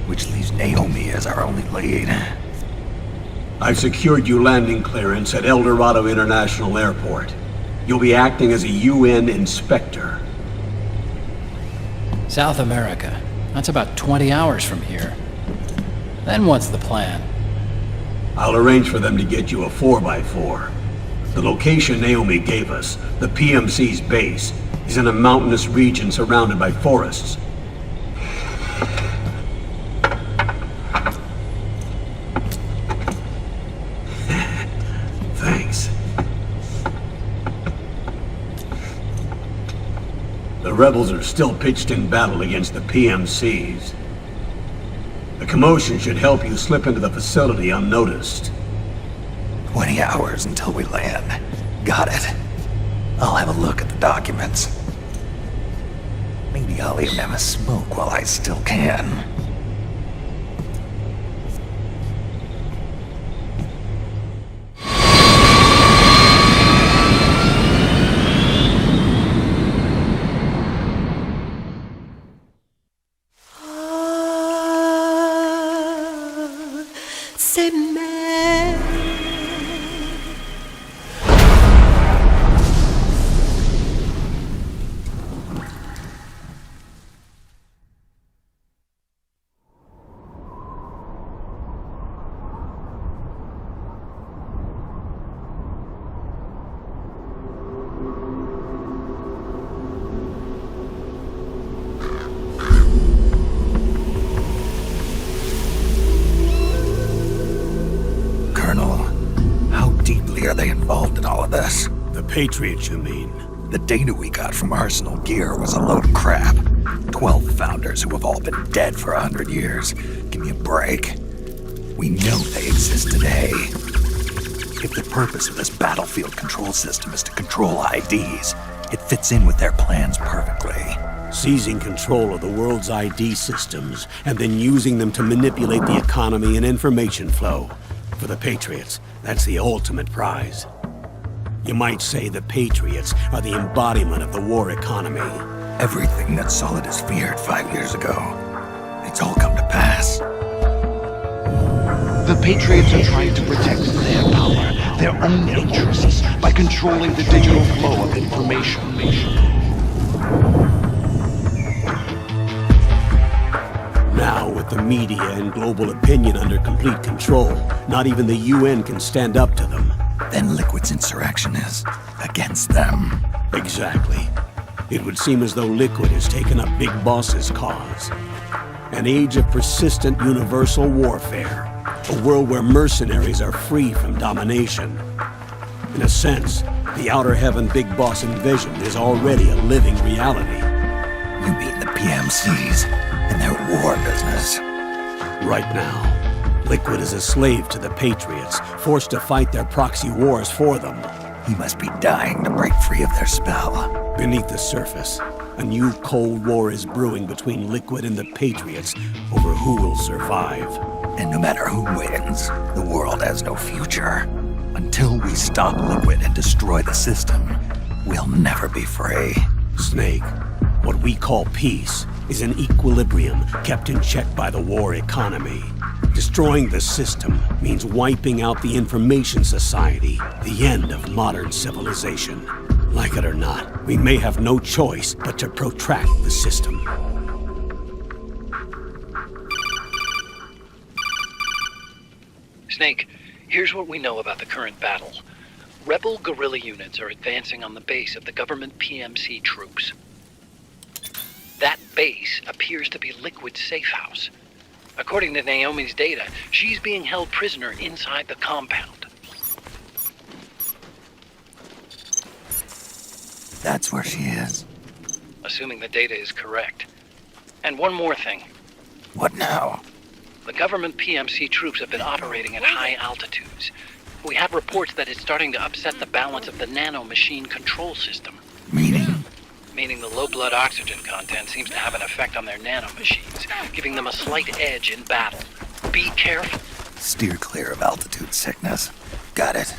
Which leaves Naomi as our only lead. I've secured you landing clearance at El Dorado International Airport. You'll be acting as a UN inspector. South America. That's about 20 hours from here. Then what's the plan? I'll arrange for them to get you a 4x4. The location Naomi gave us, the PMC's base, is in a mountainous region surrounded by forests. Thanks. The rebels are still pitched in battle against the PMCs. The commotion should help you slip into the facility unnoticed. 20 hours until we land. Got it. I'll have a look at the documents. I mean, Maybe I'll even have a smoke while I still can. Are they involved in all of this? The Patriots, you mean? The data we got from Arsenal Gear was a load of crap. 12 founders who have all been dead for 100 years. Give me a break. We know they exist today. If the purpose of this battlefield control system is to control IDs, it fits in with their plans perfectly. Seizing control of the world's ID systems and then using them to manipulate the economy and information flow. For the Patriots, that's the ultimate prize. You might say the Patriots are the embodiment of the war economy. Everything that Solid has feared 5 years ago, it's all come to pass. The Patriots are trying to protect their power, their own interests, by controlling the digital flow of information. Now, with the media and global opinion under complete control, not even the UN can stand up to them. Then Liquid's insurrection is against them. Exactly. It would seem as though Liquid has taken up Big Boss's cause. An age of persistent universal warfare. A world where mercenaries are free from domination. In a sense, the Outer Heaven Big Boss envisioned is already a living reality. You mean the PMCs and their war business? Right now, Liquid is a slave to the Patriots, forced to fight their proxy wars for them. He must be dying to break free of their spell. Beneath the surface, a new Cold War is brewing between Liquid and the Patriots over who will survive. And no matter who wins, the world has no future. Until we stop Liquid and destroy the system, we'll never be free. Snake, what we call peace is an equilibrium kept in check by the war economy. Destroying the system means wiping out the information society, the end of modern civilization. Like it or not, we may have no choice but to protract the system. Snake, here's what we know about the current battle. Rebel guerrilla units are advancing on the base of the government PMC troops. That base appears to be Liquid's safe house. According to Naomi's data, she's being held prisoner inside the compound. That's where she is. Assuming the data is correct. And one more thing. What now? The government PMC troops have been operating at high altitudes. We have reports that it's starting to upset the balance of the nano-machine control system. Meaning? Meaning the low blood oxygen content seems to have an effect on their nano-machines, giving them a slight edge in battle. Be careful. Steer clear of altitude sickness. Got it.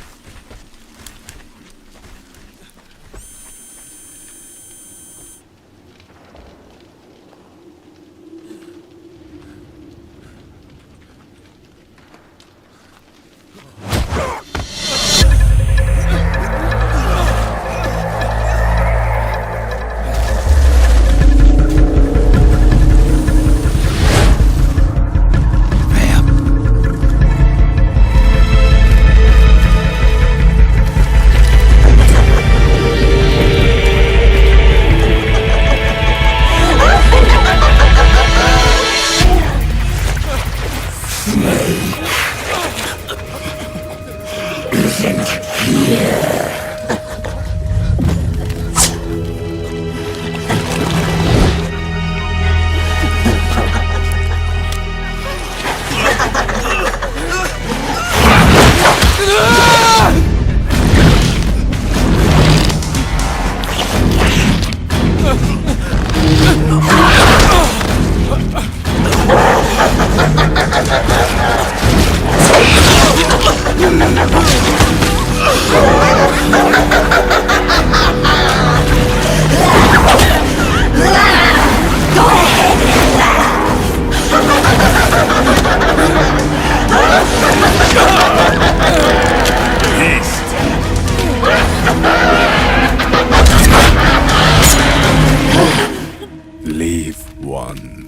one.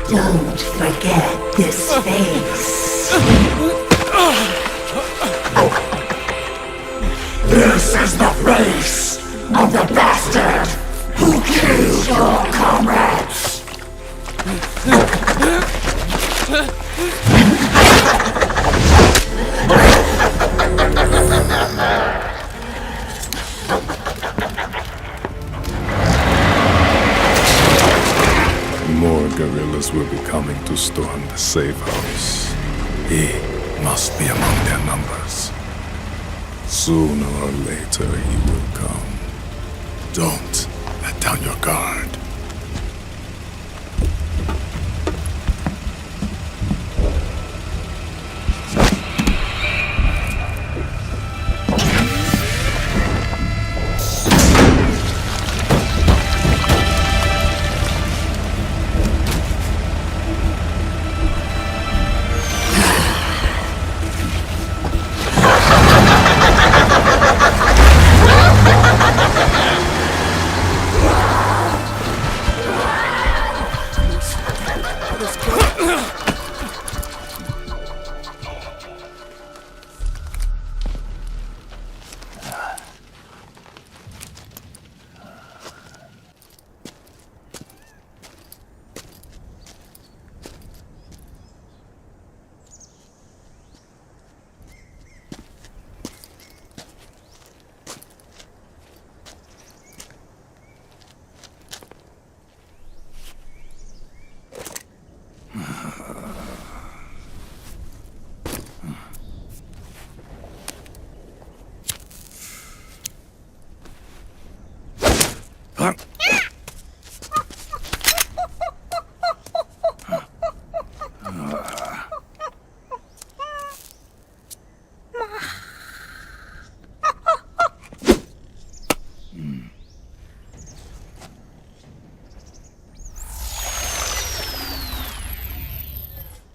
Don't forget this face. This is the face of the bastard who killed your comrades. More guerrillas will be coming to storm the safe house. He must be among their numbers. Sooner or later he will come. Don't let down your guard.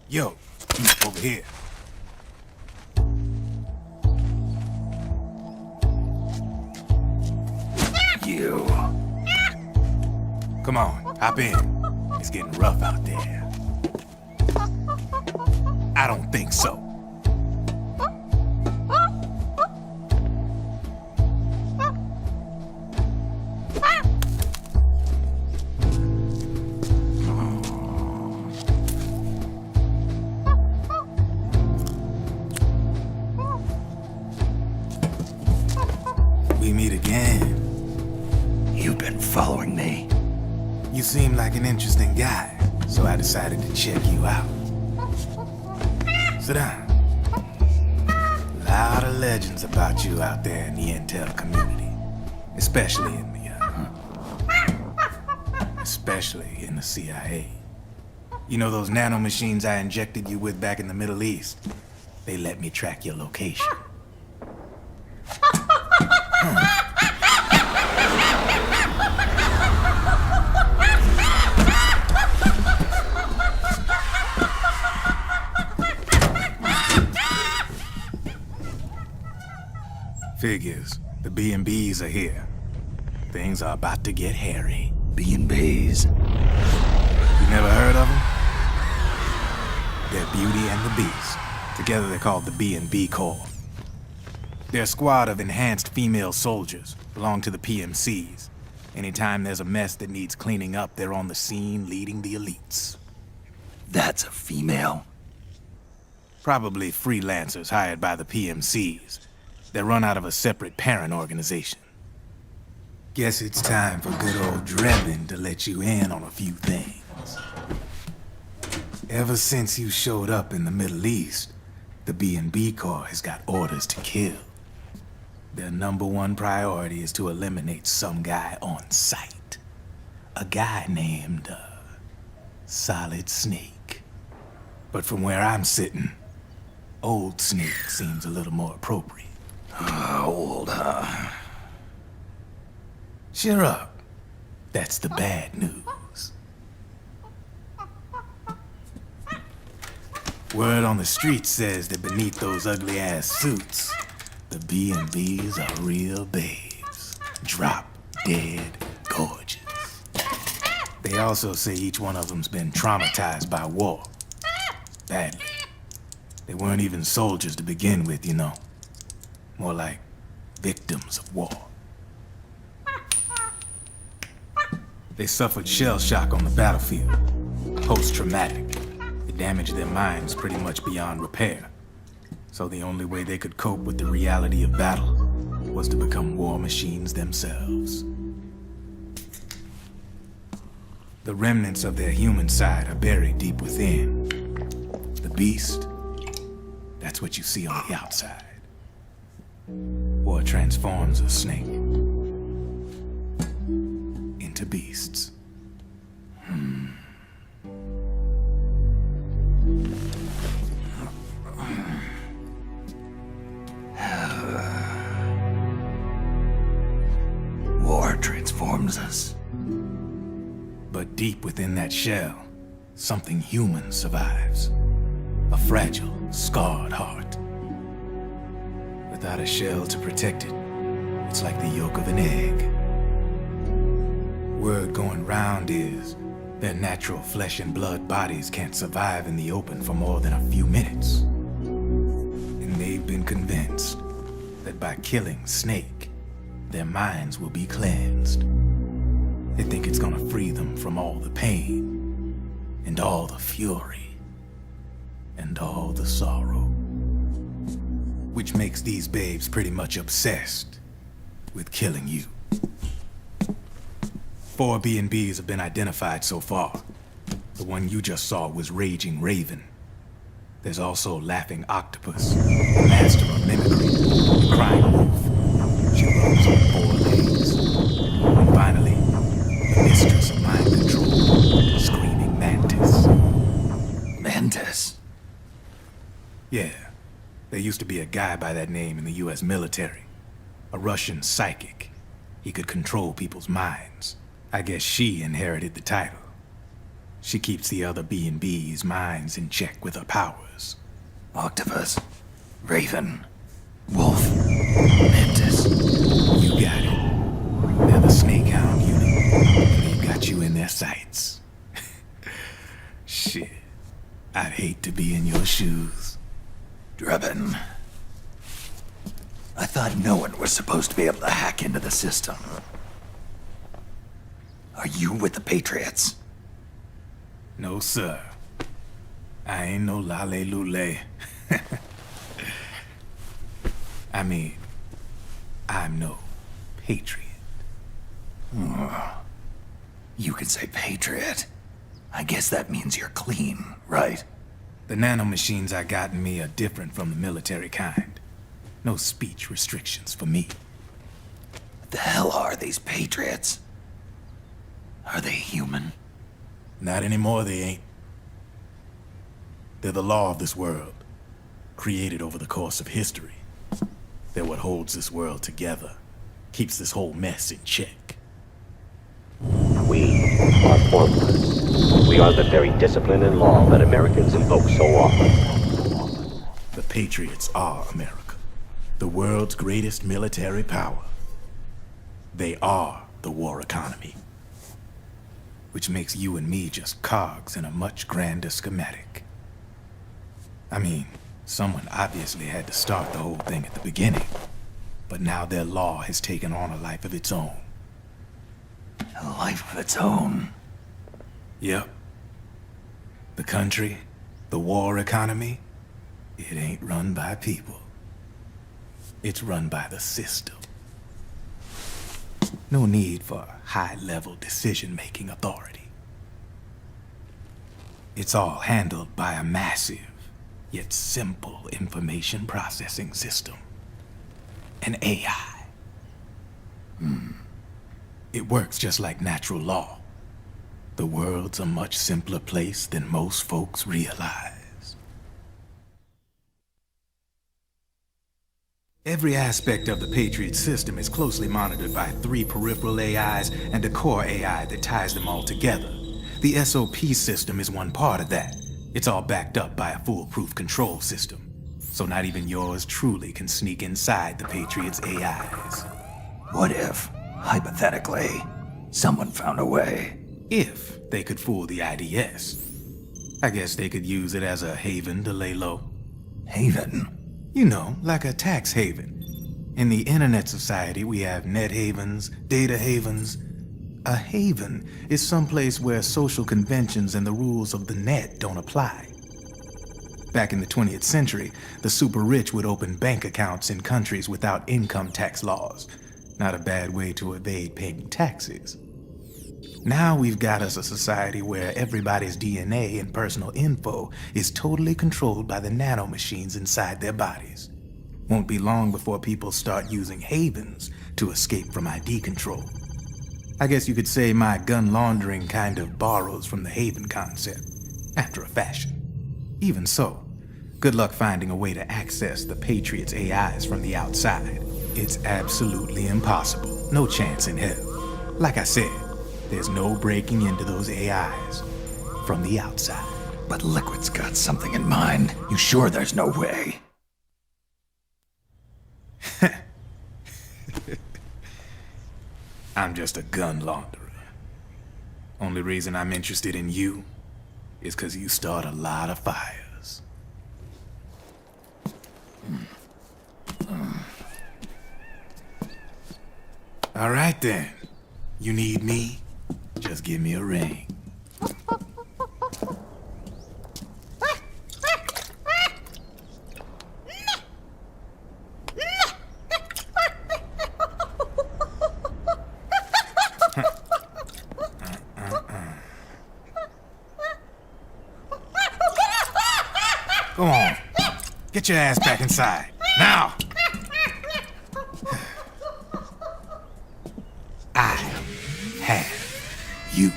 Yo, over here. You. Come on, hop in. It's getting rough out there. I don't think so. We meet again. You've been following me. You seem like an interesting guy, so I decided to check you out. Sit down. A lot of legends about you out there in the intel community, especially in the CIA. You know those nanomachines I injected you with back in the Middle East? They let me track your location. Figures. The B&Bs are here. Things are about to get hairy. B&Bs. You never heard of them? They're Beauty and the Beast. Together they're called the B&B Corps. They're a squad of enhanced female soldiers, belong to the PMCs. Anytime there's a mess that needs cleaning up, they're on the scene leading the elites. That's a female? Probably freelancers hired by the PMCs. They run out of a separate parent organization. Guess it's time for good old Drebin to let you in on a few things. Ever since you showed up in the Middle East, the B&B Corps has got orders to kill. Their #1 priority is to eliminate some guy on sight. A guy named, Solid Snake. But from where I'm sitting, Old Snake seems a little more appropriate. Old, huh? Cheer up. That's the bad news. Word on the street says that beneath those ugly-ass suits, the B&Bs are real babes. Drop dead gorgeous. They also say each one of them's been traumatized by war. Badly. They weren't even soldiers to begin with, you know. More like victims of war. They suffered shell shock on the battlefield. Post-traumatic. It damaged their minds pretty much beyond repair. So the only way they could cope with the reality of battle was to become war machines themselves. The remnants of their human side are buried deep within. The beast, that's what you see on the outside. War transforms a snake into beasts. War transforms us. But deep within that shell, something human survives. A fragile, scarred heart. Without a shell to protect it, it's like the yolk of an egg. Word going round is their natural flesh and blood bodies can't survive in the open for more than a few minutes. And they've been convinced that by killing Snake, their minds will be cleansed. They think it's gonna free them from all the pain, and all the fury, and all the sorrow. Which makes these babes pretty much obsessed with killing you. 4 B&Bs have been identified so far. The one you just saw was Raging Raven. There's also Laughing Octopus, the master of mimicry, the Crying Wolf. She runs on 4 legs. And finally, the mistress of mind control, Screaming Mantis. Mantis? Yeah. There used to be a guy by that name in the US military. A Russian psychic. He could control people's minds. I guess she inherited the title. She keeps the other B&B's minds in check with her powers. Octopus, Raven, Wolf, Mantis. You got it. They're the Snakehound unit, and they've got you in their sights. Shit. I'd hate to be in your shoes. Drebin. I thought no one was supposed to be able to hack into the system. Are you with the Patriots? No, sir. I ain't no lale-lule. I mean, I'm no patriot. You can say patriot. I guess that means you're clean, right? The nanomachines I got in me are different from the military kind. No speech restrictions for me. What the hell are these Patriots? Are they human? Not anymore, they ain't. They're the law of this world, created over the course of history. They're what holds this world together, keeps this whole mess in check. We are formless. We are the very discipline and law that Americans invoke so often. The Patriots are America, the world's greatest military power. They are the war economy. Which makes you and me just cogs in a much grander schematic. I mean, someone obviously had to start the whole thing at the beginning, but now their law has taken on a life of its own. A life of its own? Yep. The country, the war economy, it ain't run by people. It's run by the system. No need for high-level decision-making authority. It's all handled by a massive, yet simple information processing system. An AI. It works just like natural law. The world's a much simpler place than most folks realize. Every aspect of the Patriot system is closely monitored by 3 peripheral AIs and a core AI that ties them all together. The SOP system is one part of that, It's all backed up by a foolproof control system, so not even yours truly can sneak inside the Patriots' AIs. What if, hypothetically, someone found a way? If they could fool the IDS. I guess they could use it as a haven to lay low. Haven? You know, like a tax haven. In the internet society, we have net havens, data havens. A haven is someplace where social conventions and the rules of the net don't apply. Back in the 20th century, the super rich would open bank accounts in countries without income tax laws. Not a bad way to evade paying taxes. Now we've got us a society where everybody's DNA and personal info is totally controlled by the nanomachines inside their bodies. Won't be long before people start using havens to escape from ID control. I guess you could say my gun laundering kind of borrows from the haven concept, after a fashion. Even so, good luck finding a way to access the Patriots' AIs from the outside. It's absolutely impossible. No chance in hell. Like I said, there's no breaking into those AIs from the outside. But Liquid's got something in mind. You sure there's no way? I'm just a gun launderer. Only reason I'm interested in you is because you start a lot of fires. All right then. You need me? Just give me a ring. Go on. Get your ass back inside. Now! I have you.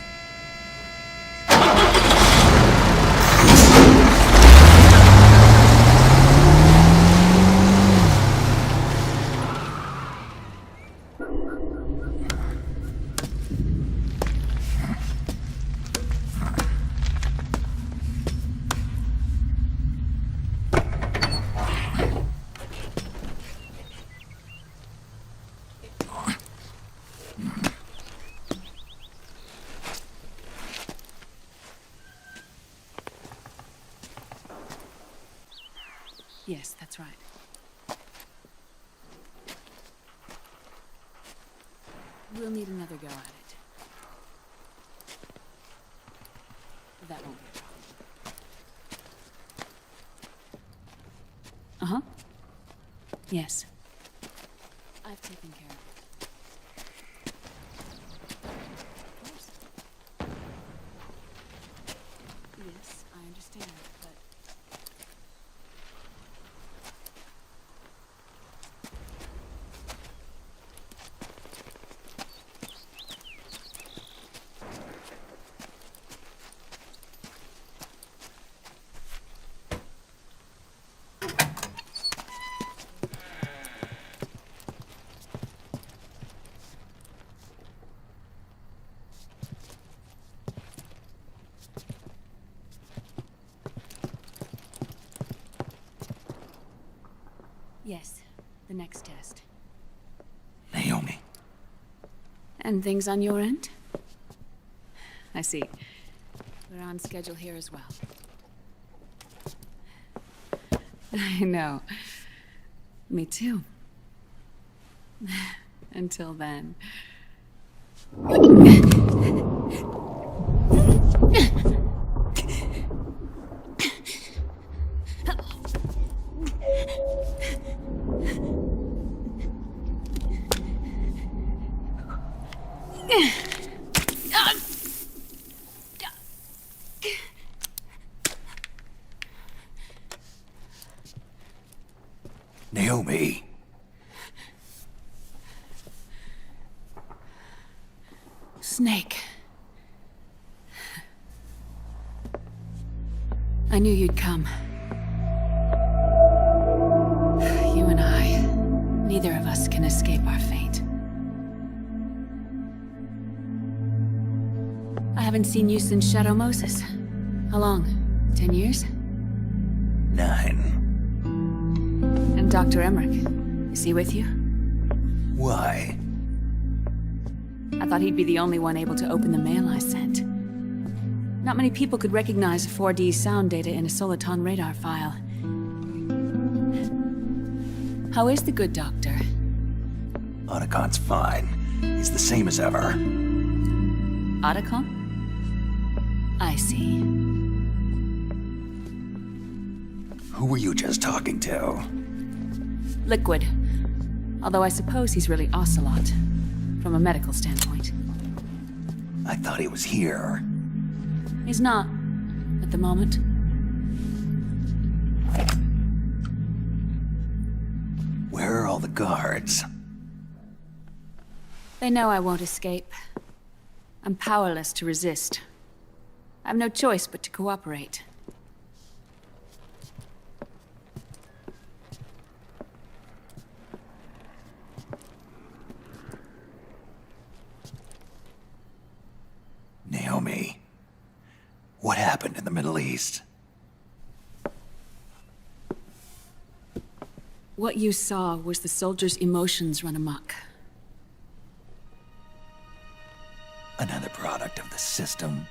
Yes, that's right. We'll need another go at it. That won't be a problem. Uh-huh. Yes. I've taken care of it. Of course. Yes, I understand, but... Yes, the next test. Naomi. And things on your end? I see. We're on schedule here as well. I know. Me too. Until then. Naomi. Snake. I knew you'd come. You and I, neither of us can escape our fate. I haven't seen you since Shadow Moses. How long? 10 years? 9. And Dr. Emmerich, is he with you? Why? I thought he'd be the only one able to open the mail I sent. Not many people could recognize 4D sound data in a soliton radar file. How is the good doctor? Otacon's fine. He's the same as ever. Otacon? I see. Who were you just talking to? Liquid. Although I suppose he's really Ocelot, from a medical standpoint. I thought he was here. He's not, at the moment. Where are all the guards? They know I won't escape. I'm powerless to resist. I have no choice but to cooperate. Naomi, what happened in the Middle East? What you saw was the soldiers' emotions run amok. Another product of the system.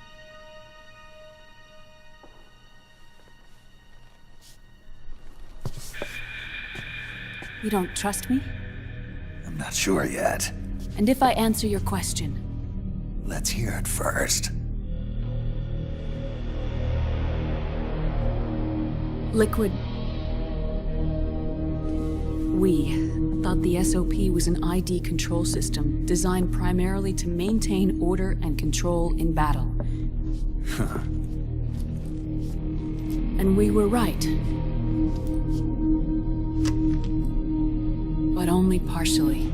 You don't trust me? I'm not sure yet. And if I answer your question? Let's hear it first. Liquid. We thought the SOP was an ID control system designed primarily to maintain order and control in battle. And we were right. But only partially.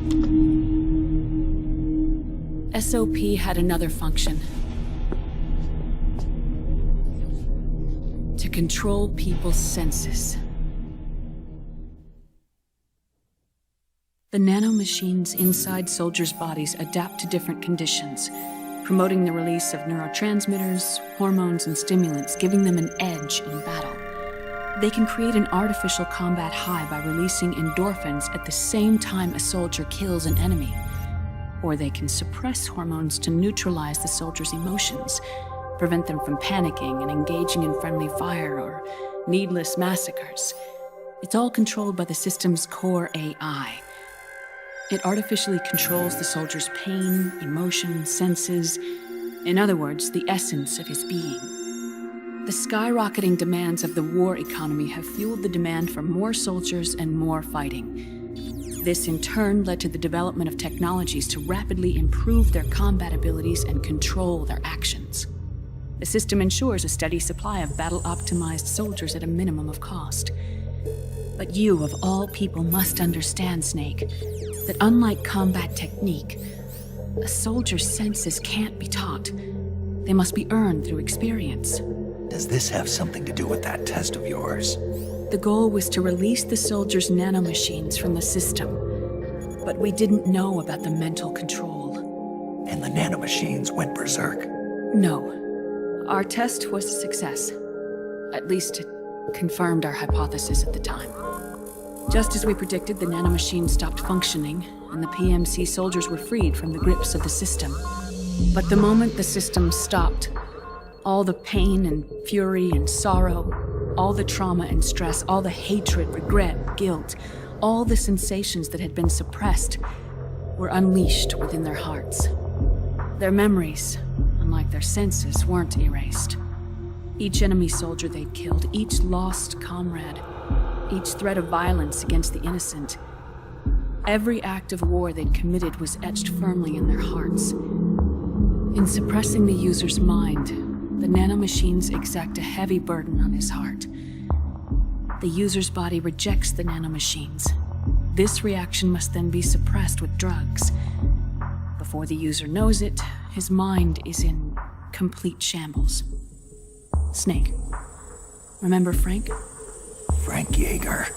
SOP had another function. To control people's senses. The nanomachines inside soldiers' bodies adapt to different conditions, promoting the release of neurotransmitters, hormones, and stimulants, giving them an edge in battle. They can create an artificial combat high by releasing endorphins at the same time a soldier kills an enemy. Or they can suppress hormones to neutralize the soldier's emotions, prevent them from panicking and engaging in friendly fire or needless massacres. It's all controlled by the system's core AI. It artificially controls the soldier's pain, emotion, senses, in other words, the essence of his being. The skyrocketing demands of the war economy have fueled the demand for more soldiers and more fighting. This in turn led to the development of technologies to rapidly improve their combat abilities and control their actions. The system ensures a steady supply of battle-optimized soldiers at a minimum of cost. But you, of all people, must understand, Snake, that unlike combat technique, a soldier's senses can't be taught. They must be earned through experience. Does this have something to do with that test of yours? The goal was to release the soldiers' nanomachines from the system, but we didn't know about the mental control. And the nanomachines went berserk? No. Our test was a success. At least it confirmed our hypothesis at the time. Just as we predicted, the nanomachines stopped functioning, and the PMC soldiers were freed from the grips of the system. But the moment the system stopped, all the pain and fury and sorrow, all the trauma and stress, all the hatred, regret, guilt, all the sensations that had been suppressed were unleashed within their hearts. Their memories, unlike their senses, weren't erased. Each enemy soldier they'd killed, each lost comrade, each threat of violence against the innocent, every act of war they'd committed was etched firmly in their hearts. In suppressing the user's mind, the nanomachines exact a heavy burden on his heart. The user's body rejects the nanomachines. This reaction must then be suppressed with drugs. Before the user knows it, his mind is in complete shambles. Snake. Remember Frank? Frank Yeager.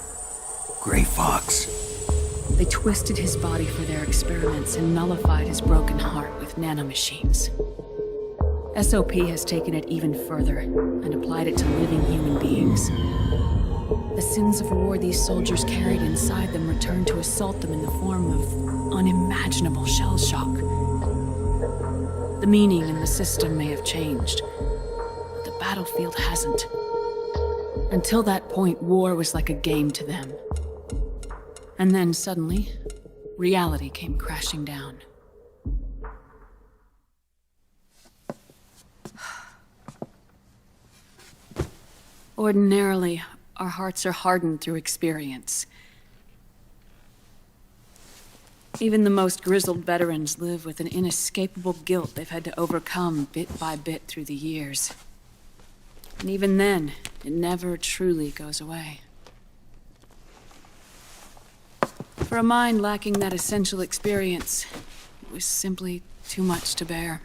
Gray Fox. They twisted his body for their experiments and nullified his broken heart with nanomachines. SOP has taken it even further and applied it to living human beings. The sins of war these soldiers carried inside them return to assault them in the form of unimaginable shell shock. The meaning in the system may have changed, but the battlefield hasn't. Until that point, war was like a game to them. And then suddenly, reality came crashing down. Ordinarily, our hearts are hardened through experience. Even the most grizzled veterans live with an inescapable guilt they've had to overcome bit by bit through the years. And even then, it never truly goes away. For a mind lacking that essential experience, it was simply too much to bear.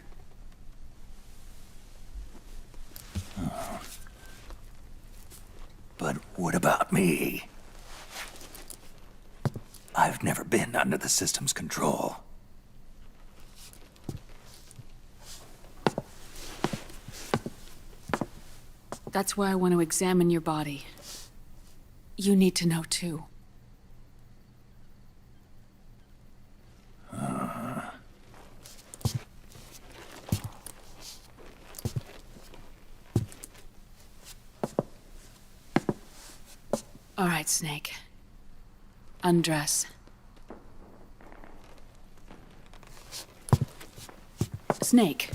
But what about me? I've never been under the system's control. That's why I want to examine your body. You need to know too. All right, Snake. Undress. Snake,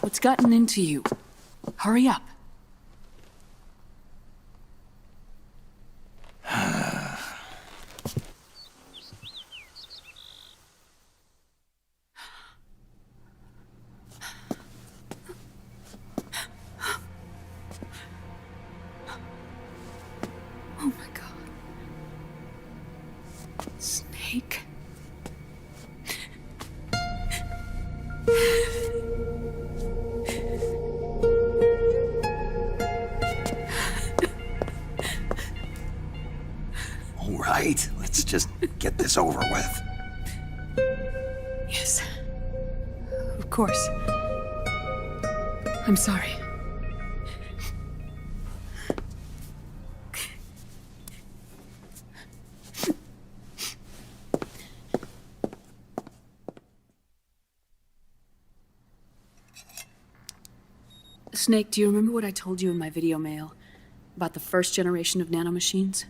what's gotten into you? Hurry up. Oh my God. Snake. All right, let's just get this over with. Yes. Of course. I'm sorry. Snake, do you remember what I told you in my video mail about the first generation of nanomachines?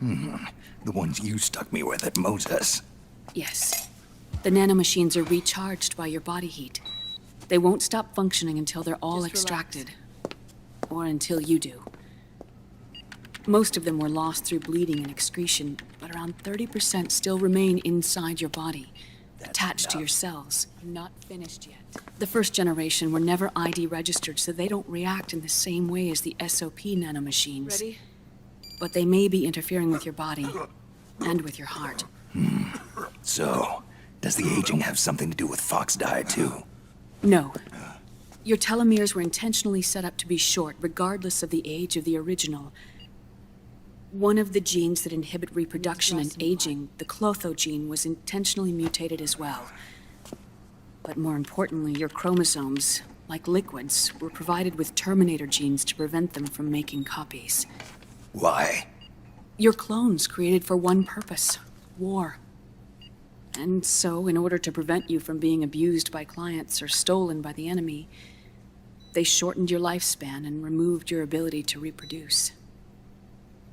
The ones you stuck me with at Moses. Yes. The nanomachines are recharged by your body heat. They won't stop functioning until they're all extracted. Or until you do. Most of them were lost through bleeding and excretion, but around 30% still remain inside your body, attached to your cells. Not finished yet. The first generation were never ID registered, so they don't react in the same way as the SOP nanomachines. Ready? But they may be interfering with your body and with your heart. So, does the aging have something to do with Fox dye too? No. Your telomeres were intentionally set up to be short, regardless of the age of the original. One of the genes that inhibit reproduction and aging, the Clotho gene, was intentionally mutated as well. But more importantly, your chromosomes, like liquids, were provided with terminator genes to prevent them from making copies. Why? Your clones created for one purpose: war. And so, in order to prevent you from being abused by clients or stolen by the enemy, they shortened your lifespan and removed your ability to reproduce.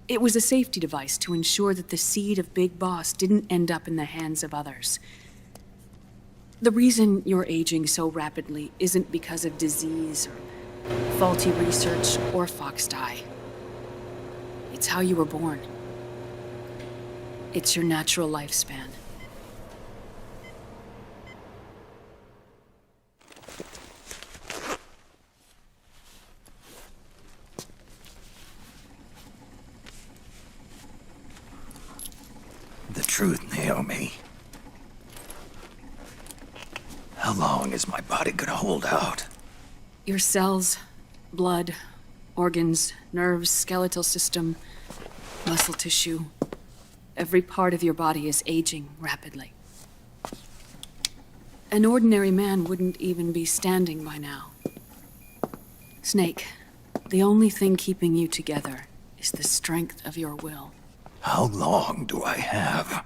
It was a safety device to ensure that the seed of Big Boss didn't end up in the hands of others. The reason you're aging so rapidly isn't because of disease or faulty research or Fox dye. It's how you were born. It's your natural lifespan. The truth, Naomi. How long is my body gonna hold out? Your cells, blood, organs, nerves, skeletal system, muscle tissue. Every part of your body is aging rapidly. An ordinary man wouldn't even be standing by now. Snake, the only thing keeping you together is the strength of your will. How long do I have?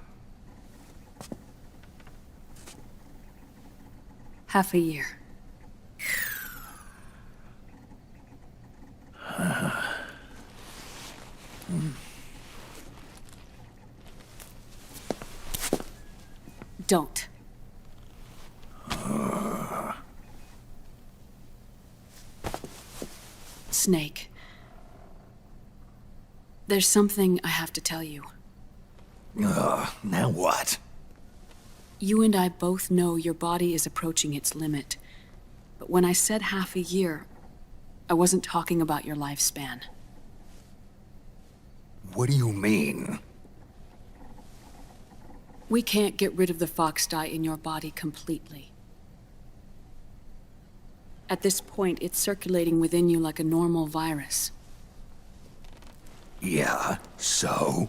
Half a year. Don't. Snake. There's something I have to tell you. Now what? You and I both know your body is approaching its limit. But when I said half a year, I wasn't talking about your lifespan. What do you mean? We can't get rid of the fox dye in your body completely. At this point, it's circulating within you like a normal virus. Yeah, so?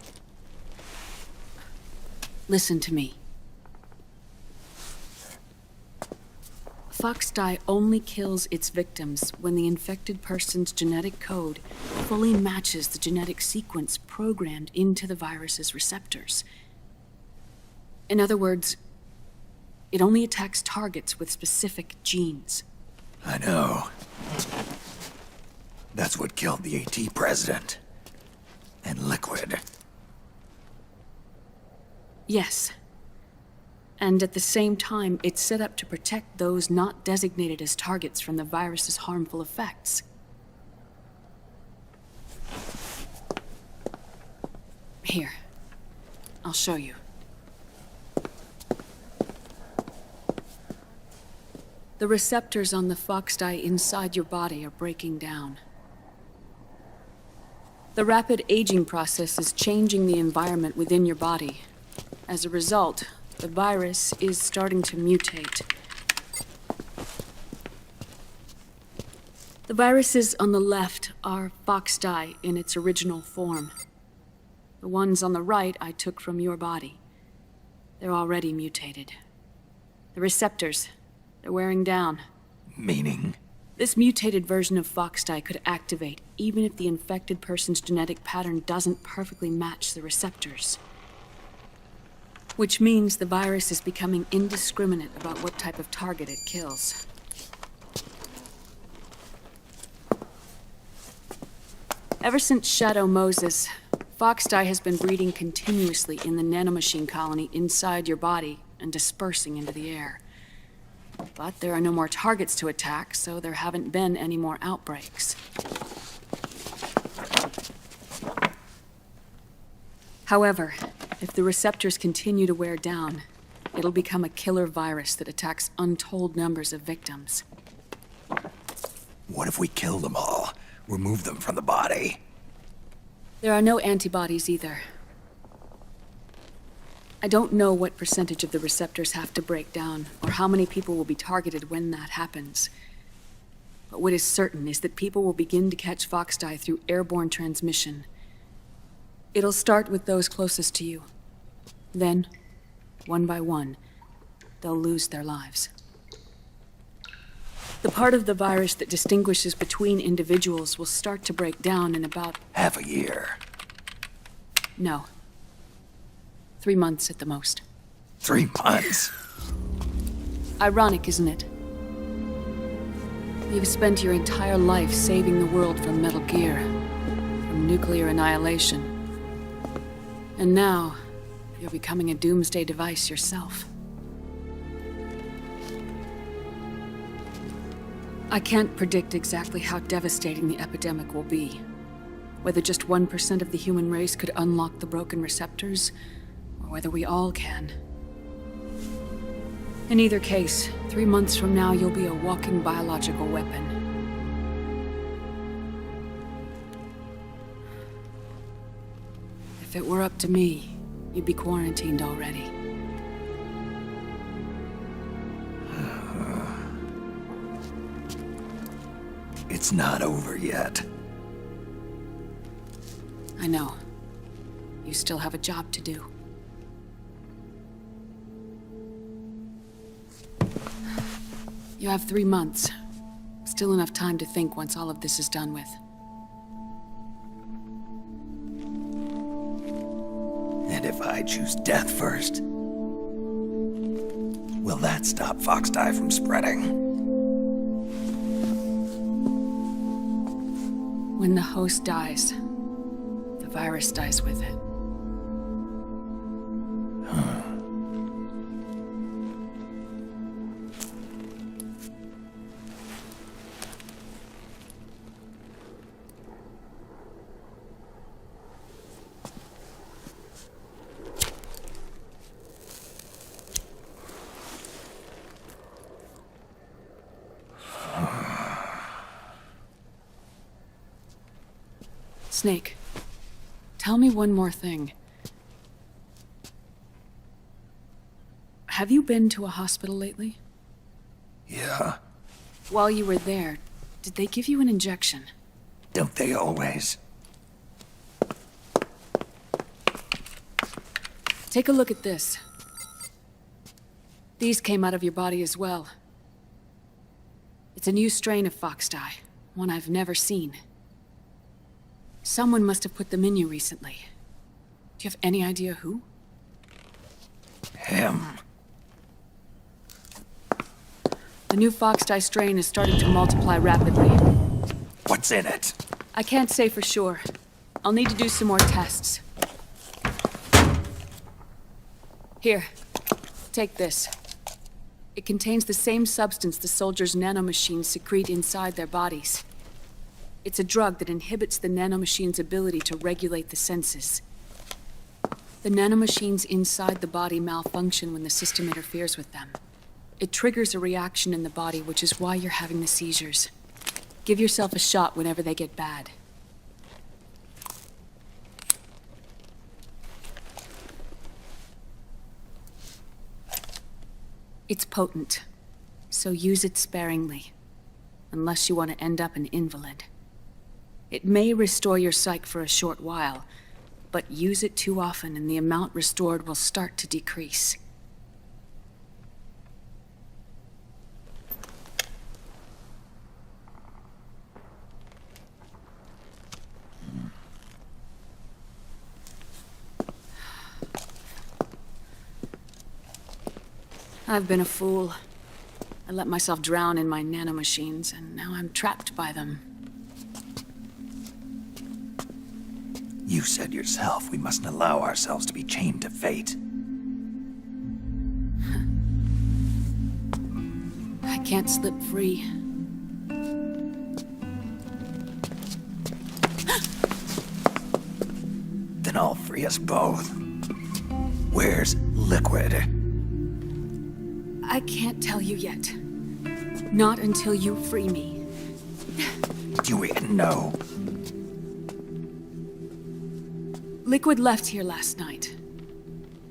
Listen to me. Fox dye only kills its victims when the infected person's genetic code fully matches the genetic sequence programmed into the virus's receptors. In other words, it only attacks targets with specific genes. I know. That's what killed the AT president. And Liquid. Yes. And at the same time, it's set up to protect those not designated as targets from the virus's harmful effects. Here. I'll show you. The receptors on the fox dye inside your body are breaking down. The rapid aging process is changing the environment within your body. As a result, the virus is starting to mutate. The viruses on the left are fox dye in its original form. The ones on the right I took from your body. They're already mutated. The receptors, they're wearing down. Meaning? This mutated version of fox dye could activate even if the infected person's genetic pattern doesn't perfectly match the receptors. Which means the virus is becoming indiscriminate about what type of target it kills. Ever since Shadow Moses, fox dye has been breeding continuously in the nanomachine colony inside your body and dispersing into the air. But there are no more targets to attack, so there haven't been any more outbreaks. However, if the receptors continue to wear down, it'll become a killer virus that attacks untold numbers of victims. What if we kill them all? Remove them from the body? There are no antibodies either. I don't know what percentage of the receptors have to break down, or how many people will be targeted when that happens. But what is certain is that people will begin to catch fox dye through airborne transmission. It'll start with those closest to you. Then, one by one, they'll lose their lives. The part of the virus that distinguishes between individuals will start to break down in about... half a year. No. 3 months at the most. 3 months? Ironic, isn't it? You've spent your entire life saving the world from Metal Gear, from nuclear annihilation. And now, you're becoming a doomsday device yourself. I can't predict exactly how devastating the epidemic will be. Whether just 1% of the human race could unlock the broken receptors, or whether we all can. In either case, 3 months from now, you'll be a walking biological weapon. If it were up to me, you'd be quarantined already. It's not over yet. I know. You still have a job to do. You have 3 months. Still enough time to think once all of this is done with. And if I choose death first, will that stop Foxdie from spreading? When the host dies, the virus dies with it. Snake, tell me one more thing. Have you been to a hospital lately? Yeah. While you were there, did they give you an injection? Don't they always? Take a look at this. These came out of your body as well. It's a new strain of Foxdie, one I've never seen. Someone must have put them in you recently. Do you have any idea who? Him. The new Foxdie strain is starting to multiply rapidly. What's in it? I can't say for sure. I'll need to do some more tests. Here, take this. It contains the same substance the soldiers' nanomachines secrete inside their bodies. It's a drug that inhibits the nanomachine's ability to regulate the senses. The nanomachines inside the body malfunction when the system interferes with them. It triggers a reaction in the body, which is why you're having the seizures. Give yourself a shot whenever they get bad. It's potent, so use it sparingly, unless you want to end up an invalid. It may restore your psyche for a short while, but use it too often and the amount restored will start to decrease. I've been a fool. I let myself drown in my nanomachines, and now I'm trapped by them. You said yourself we mustn't allow ourselves to be chained to fate. I can't slip free. Then I'll free us both. Where's Liquid? I can't tell you yet. Not until you free me. Do we know? Liquid left here last night.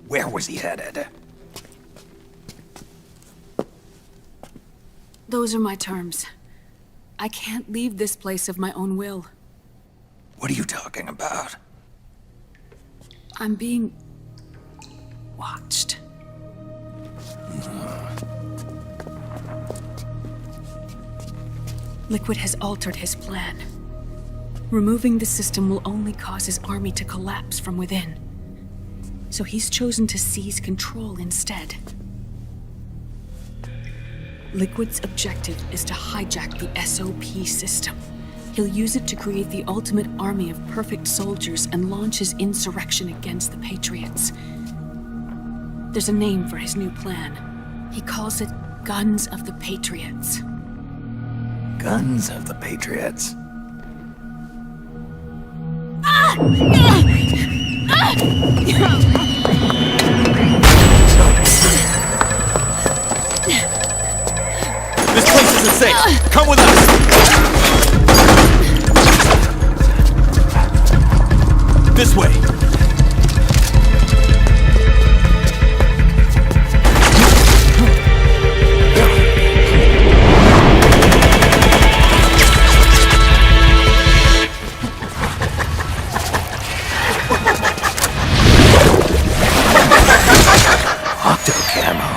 Where was he headed? Those are my terms. I can't leave this place of my own will. What are you talking about? I'm being watched. Liquid has altered his plan. Removing the system will only cause his army to collapse from within. So he's chosen to seize control instead. Liquid's objective is to hijack the SOP system. He'll use it to create the ultimate army of perfect soldiers and launch his insurrection against the Patriots. There's a name for his new plan. He calls it Guns of the Patriots. Guns of the Patriots? This place isn't safe! Come with us! This way! Octo camo.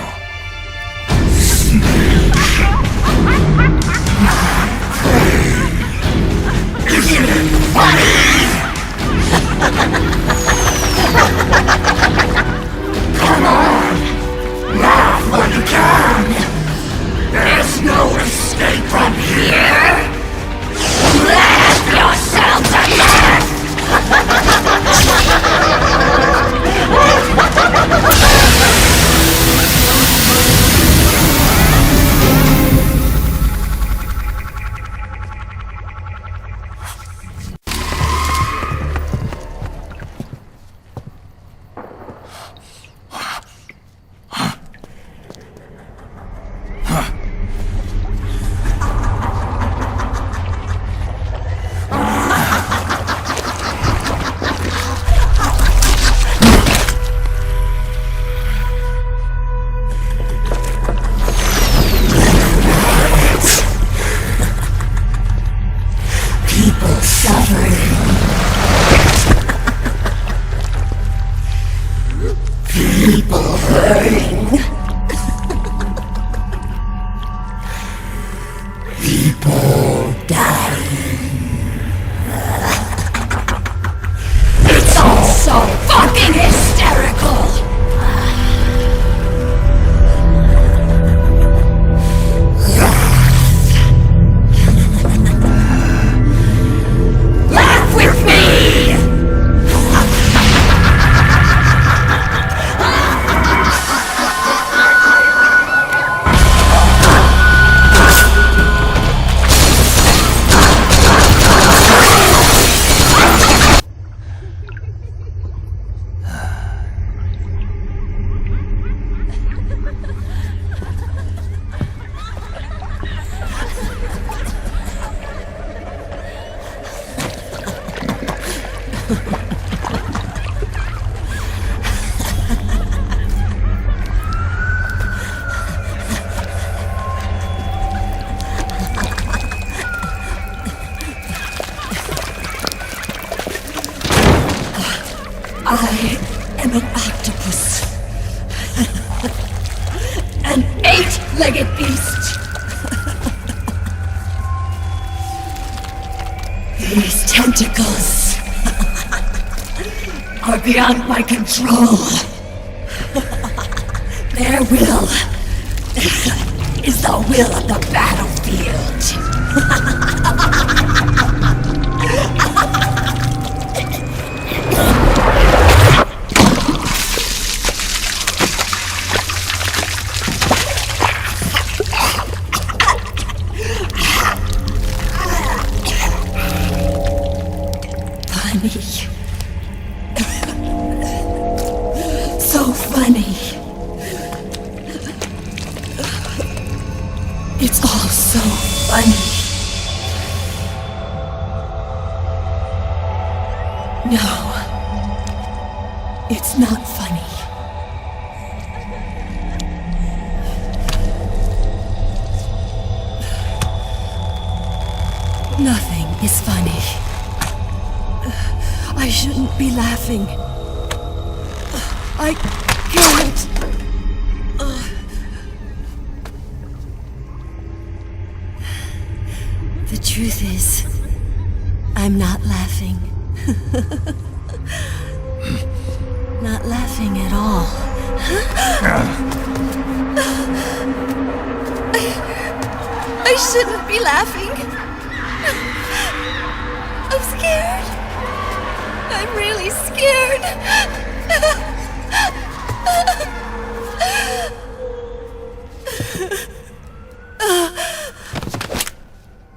suffering. People dying. It's all so fucking hysterical. Laugh with me! I am an octopus. An 8-legged beast. These tentacles are beyond my control. Their will is the will of the battlefield. So funny. It's all so funny. No, it's not funny. Nothing is funny. I shouldn't be laughing. I can't. The truth is, I'm not laughing. Not laughing at all. I shouldn't be laughing. I'm scared. I'm really scared.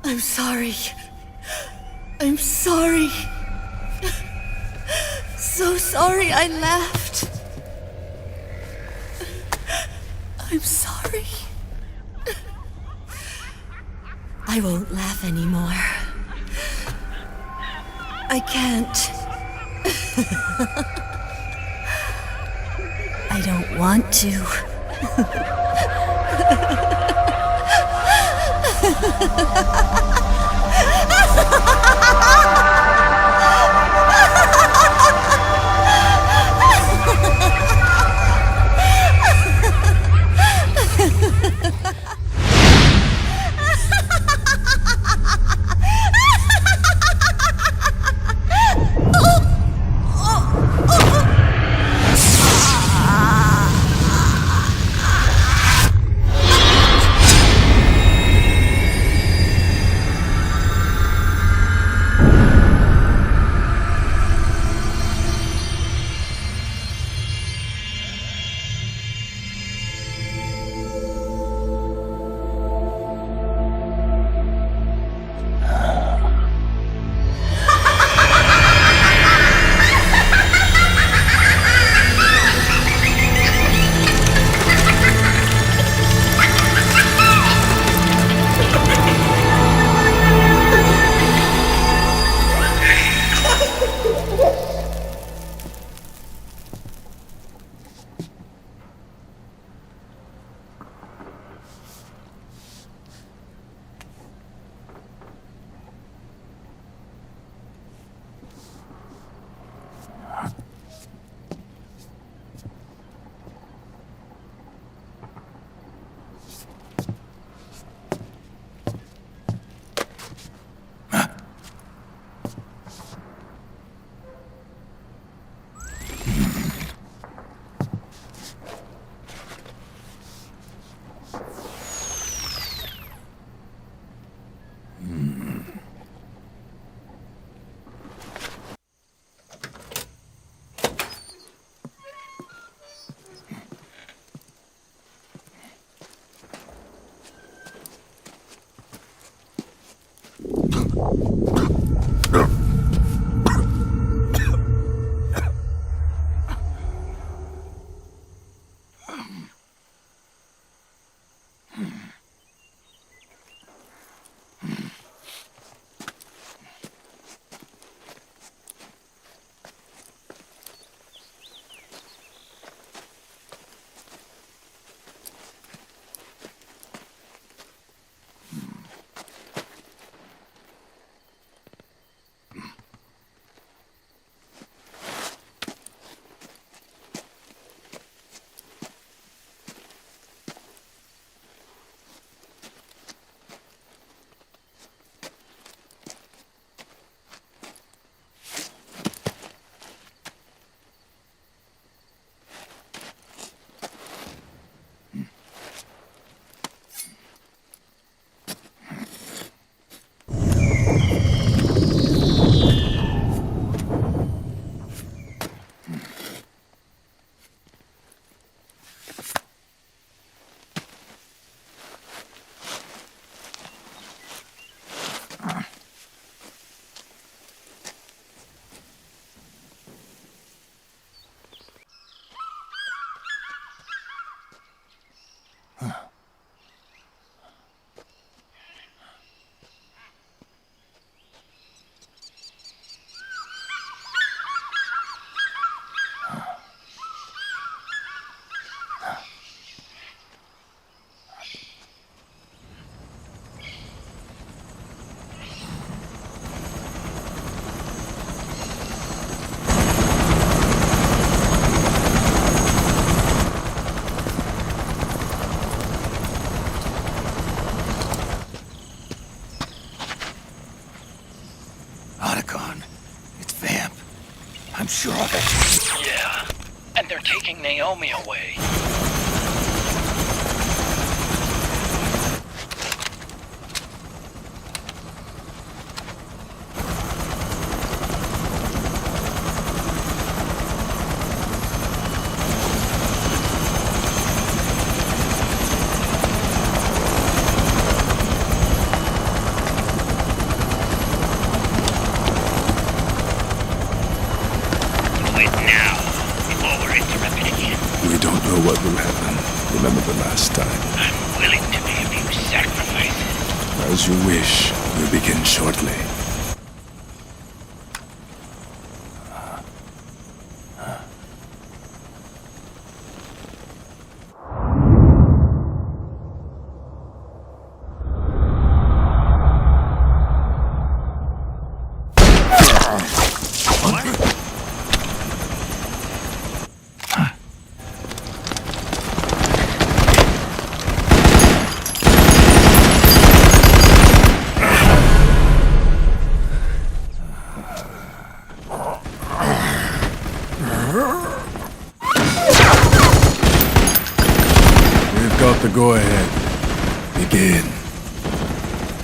I'm sorry. I'm sorry. So sorry I laughed. I'm sorry. I won't laugh anymore. I can't. I don't want to. I'm sure of it. Yeah, and they're taking Naomi away. What will happen? Remember the last time. I'm willing to make a few sacrifices. As you wish. We'll begin shortly. Go ahead. Begin.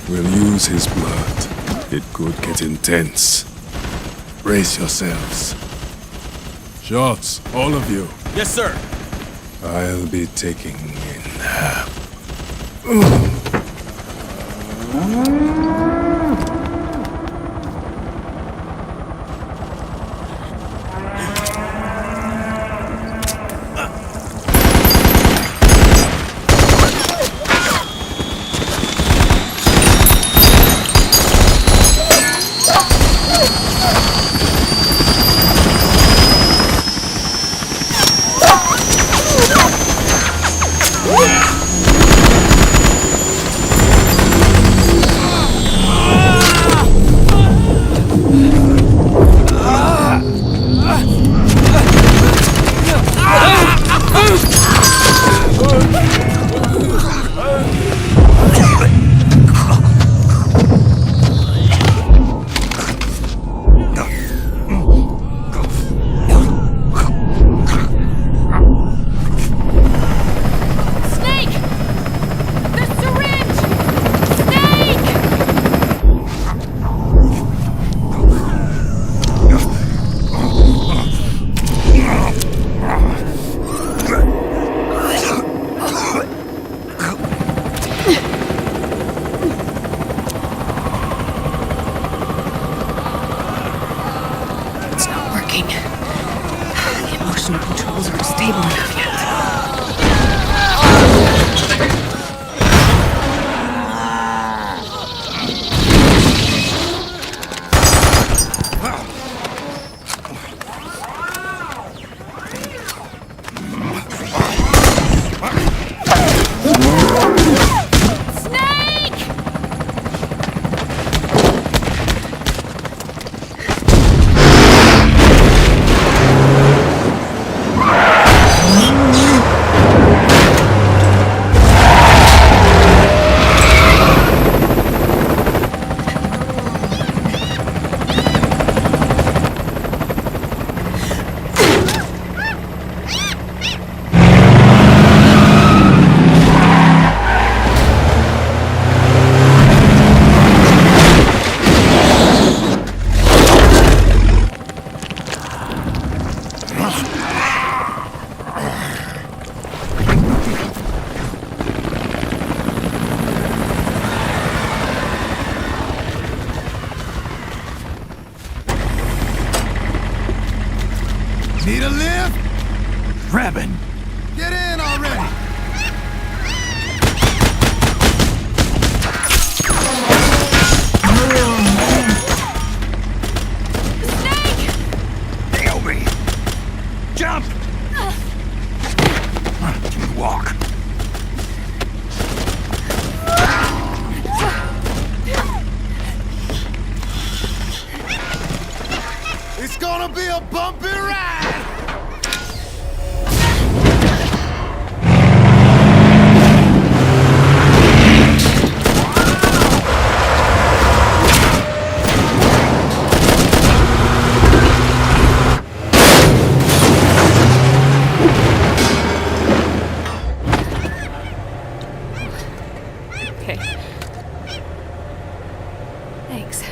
We'll use his blood. It could get intense. Brace yourselves. Shots, all of you. Yes, sir. I'll be taking in half. gonna be a bumpy ride! Okay. Thanks.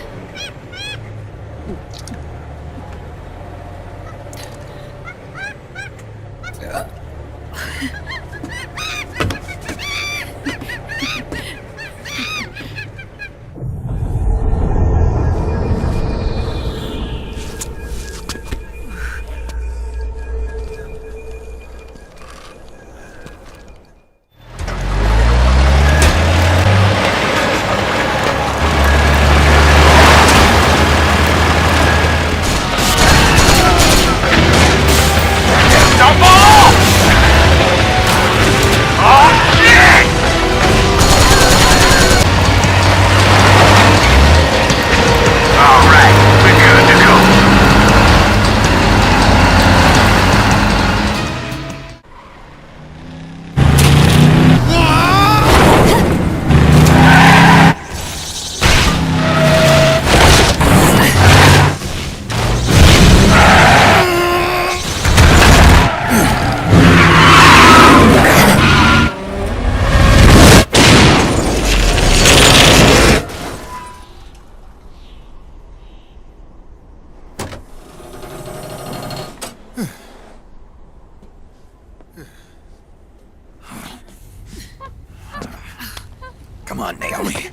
Come on, Naomi.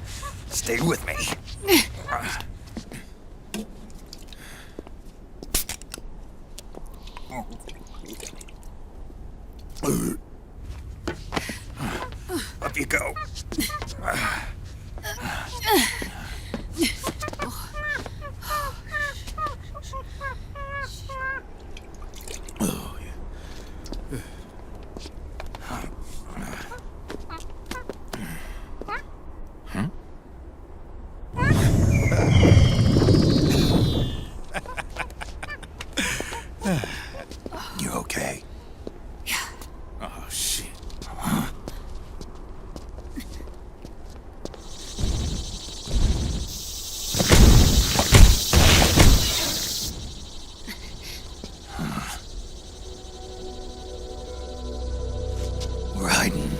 Stay with me. Up you go. You okay? Yeah. Oh, shit. We're hiding.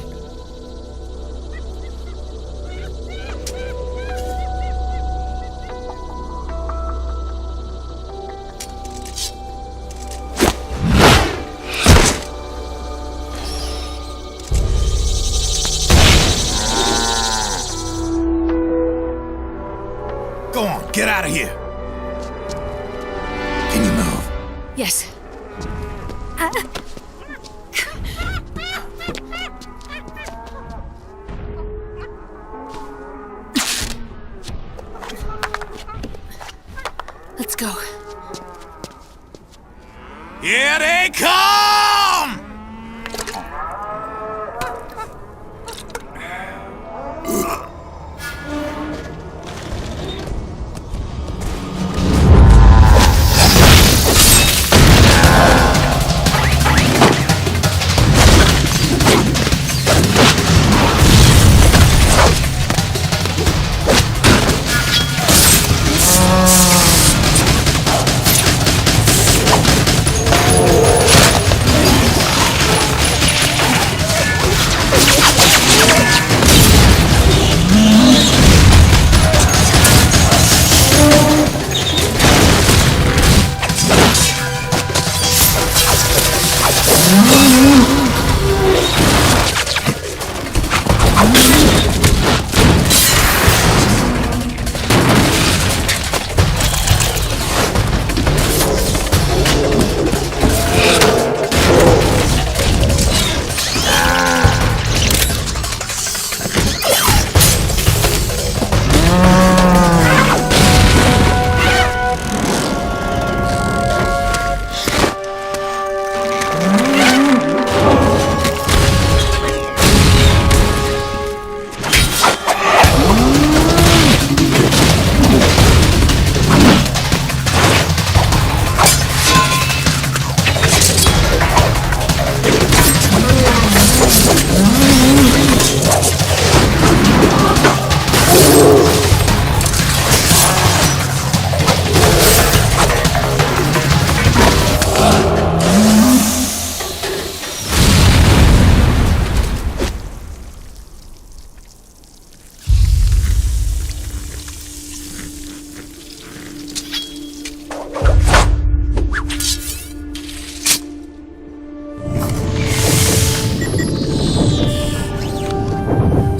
Go on, get out of here. Can you move? Yes. Let's go. Here they come!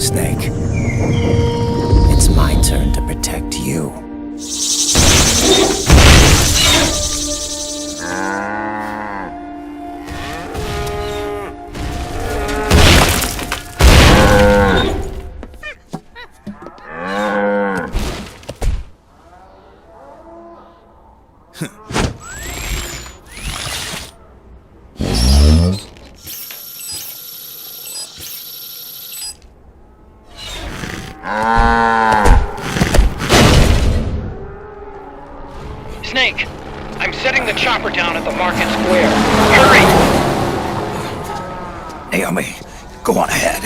Snake. It's my turn to protect you. Snake, I'm setting the chopper down at the market square. Hurry! Naomi, go on ahead.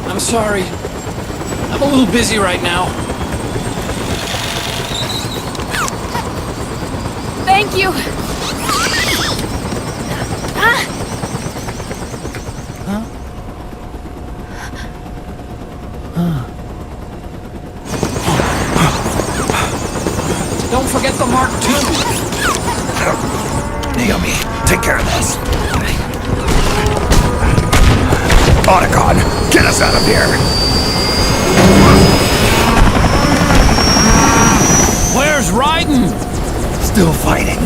I'm sorry. I'm a little busy right now. Thank you! Don't forget the Mark II! Naomi, take care of this. Otacon, get us out of here! Where's Raiden? Still fighting.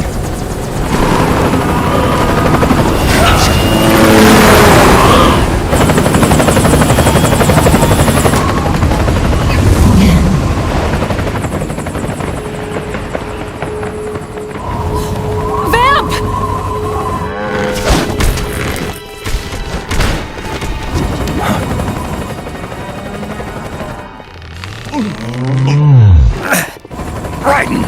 Raiden!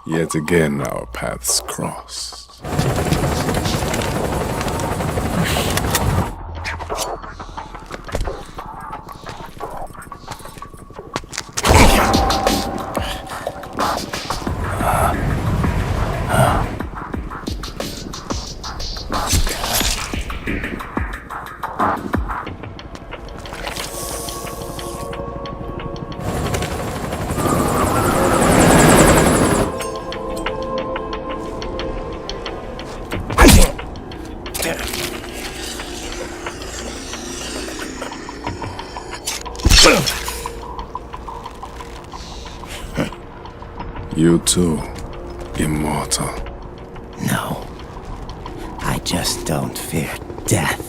Yet again our paths cross. You too, immortal. No. I just don't fear death.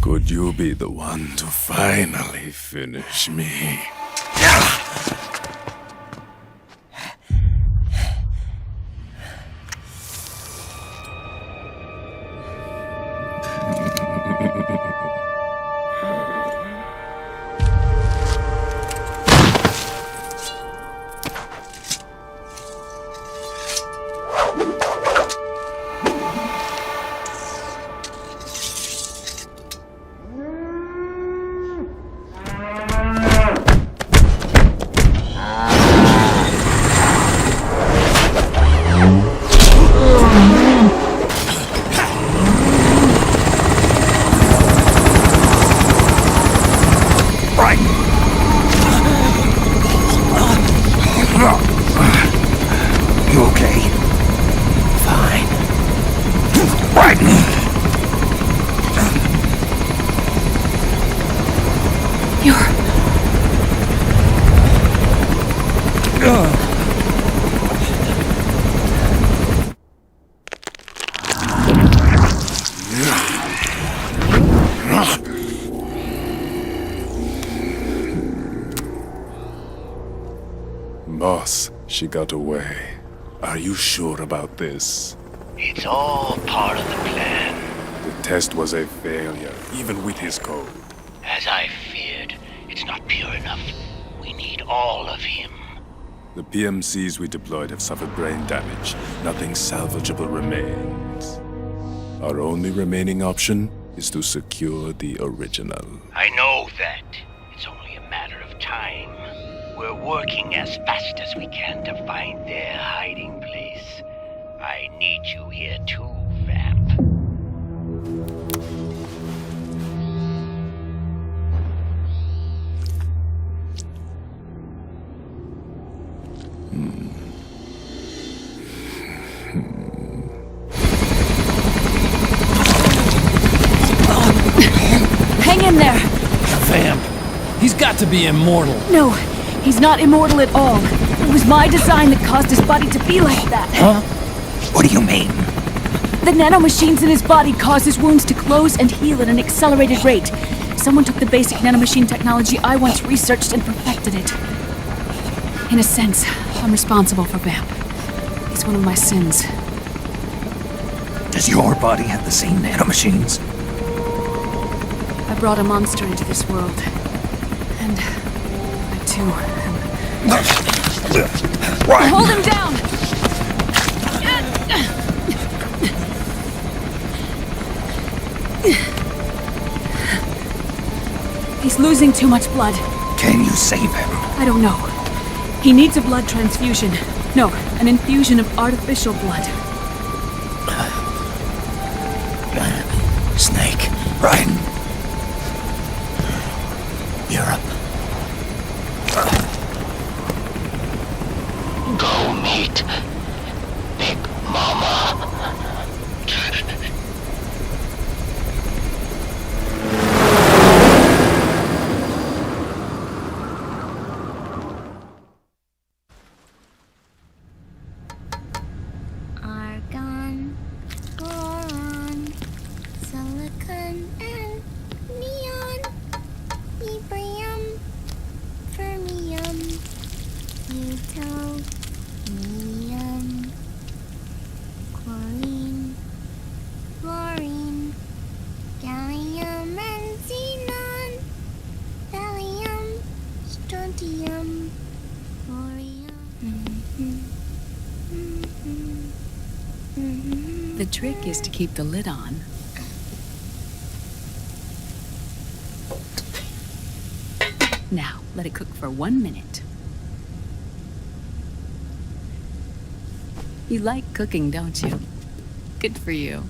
Could you be the one to finally finish me? You okay? Fine. Right. Boss, she got away. Are you sure about this? It's all part of the plan. The test was a failure, even with his code. As I feared, it's not pure enough. We need all of him. The PMCs we deployed have suffered brain damage. Nothing salvageable remains. Our only remaining option is to secure the original. I know that. It's only a matter of time. We're working as fast as we can to find their hiding place. I need you here too, Vamp. Hang in there! Vamp. He's got to be immortal. No, he's not immortal at all. It was my design that caused his body to be like that. Huh? What do you mean? The nanomachines in his body cause his wounds to close and heal at an accelerated rate. Someone took the basic nanomachine technology I once researched and perfected it. In a sense, I'm responsible for Vamp. He's one of my sins. Does your body have the same nanomachines? I brought a monster into this world. And I too am... Right. Hold him down! He's losing too much blood. Can you save him? I don't know. He needs a blood transfusion. No, an infusion of artificial blood. Snake. Right. Europe. Go meet Big Mama. Argon, boron, silicon, and neon, yttrium, fermium, plutonium. The trick is to keep the lid on. Now, let it cook for 1 minute. You like cooking, don't you? Good for you.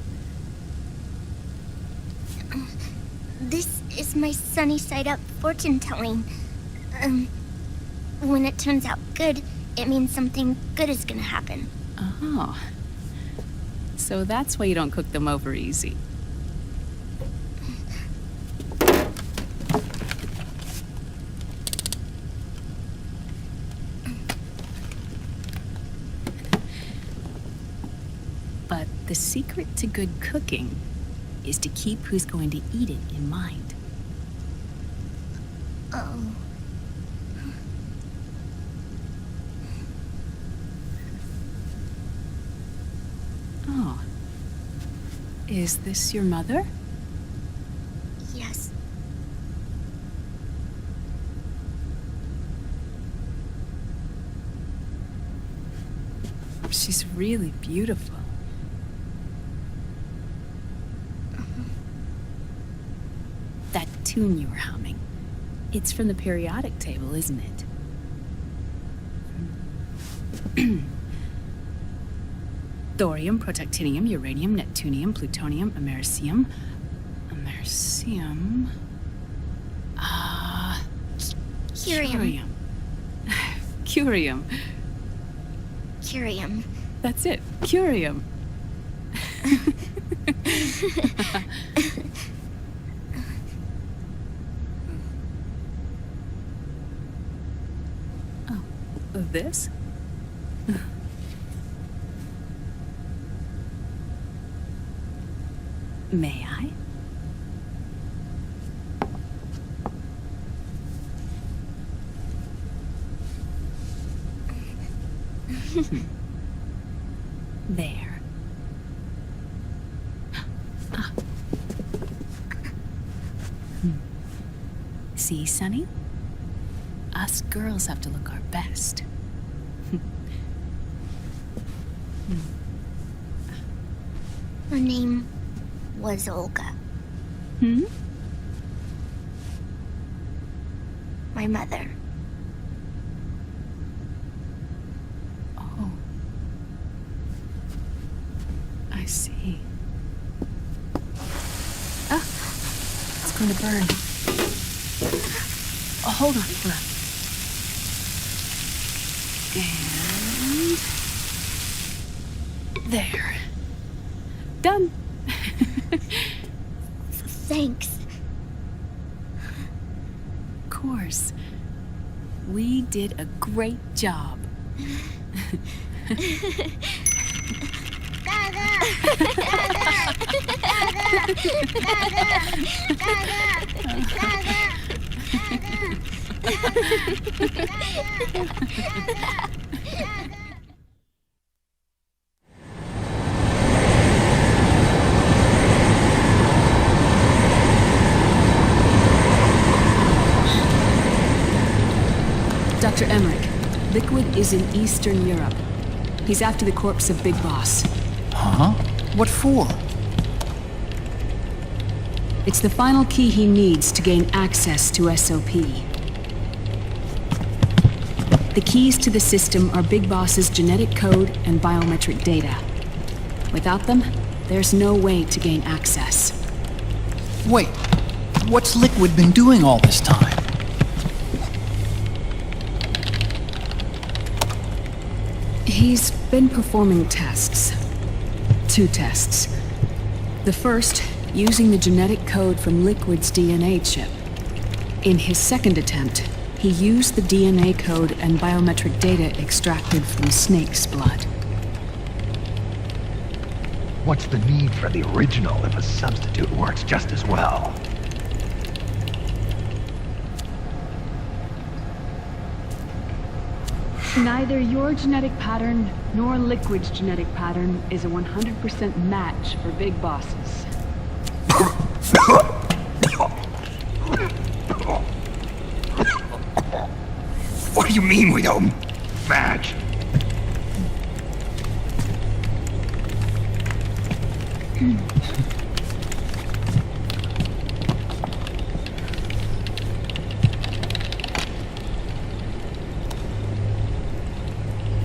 This is my sunny side up fortune telling. When it turns out good, it means something good is gonna happen. Oh. So that's why you don't cook them over easy. But the secret to good cooking is to keep who's going to eat it in mind. Oh. Oh. Is this your mother? Yes. She's really beautiful. That tune you were humming, it's from the periodic table, isn't it? Thorium, protactinium, uranium, neptunium, plutonium, americium. Americium. Curium. Curium. Curium. That's it. Curium. Oh, this? May I? There. See, Sonny? Us girls have to look our best. Her name was Olga. Hmm? My mother. Oh. I see. Ah! It's going to burn. Oh, hold on. And... there. Done. Thanks. Of course. We did a great job. Dr. Emmerich, Liquid is in Eastern Europe. He's after the corpse of Big Boss. Huh? What for? It's the final key he needs to gain access to SOP. The keys to the system are Big Boss's genetic code and biometric data. Without them, there's no way to gain access. Wait, what's Liquid been doing all this time? He's been performing tests. 2 tests. The first, using the genetic code from Liquid's DNA chip. In his second attempt, he used the DNA code and biometric data extracted from Snake's blood. What's the need for the original if a substitute works just as well? Neither your genetic pattern nor Liquid's genetic pattern is a 100% match for Big Bosses. What do you mean we don't match?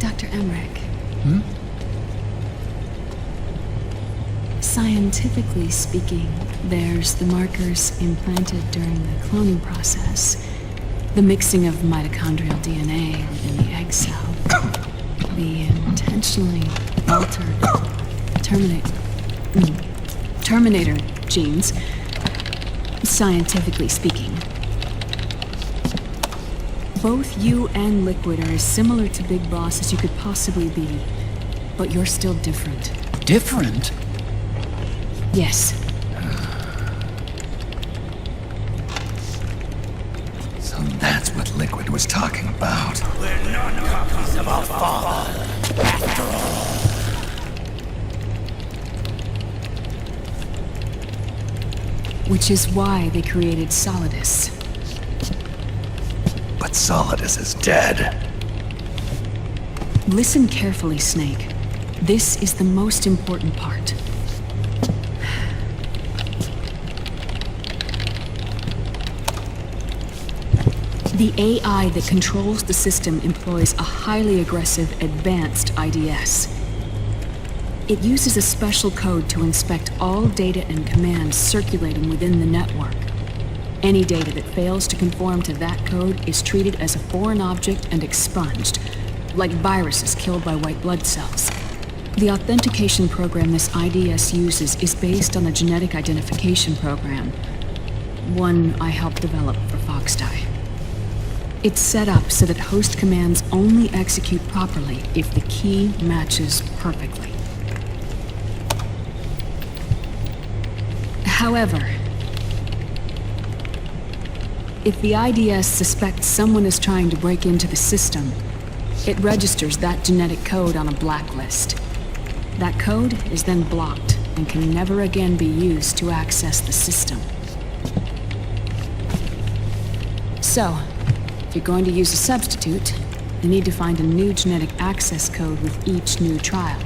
Dr. Emmerich. Hmm? Scientifically speaking, there's the markers implanted during the cloning process, the mixing of mitochondrial DNA within the egg cell, the intentionally altered terminator genes, scientifically speaking. Both you and Liquid are as similar to Big Boss as you could possibly be, but you're still different. Different? Yes. So that's what Liquid was talking about. We're not copies of our father, after all. Which is why they created Solidus. But Solidus is dead. Listen carefully, Snake. This is the most important part. The AI that controls the system employs a highly aggressive, advanced IDS. It uses a special code to inspect all data and commands circulating within the network. Any data that fails to conform to that code is treated as a foreign object and expunged, like viruses killed by white blood cells. The authentication program this IDS uses is based on a genetic identification program, one I helped develop for Foxdie. It's set up so that host commands only execute properly if the key matches perfectly. However, if the IDS suspects someone is trying to break into the system, it registers that genetic code on a blacklist. That code is then blocked and can never again be used to access the system. So, if you're going to use a substitute, you need to find a new genetic access code with each new trial.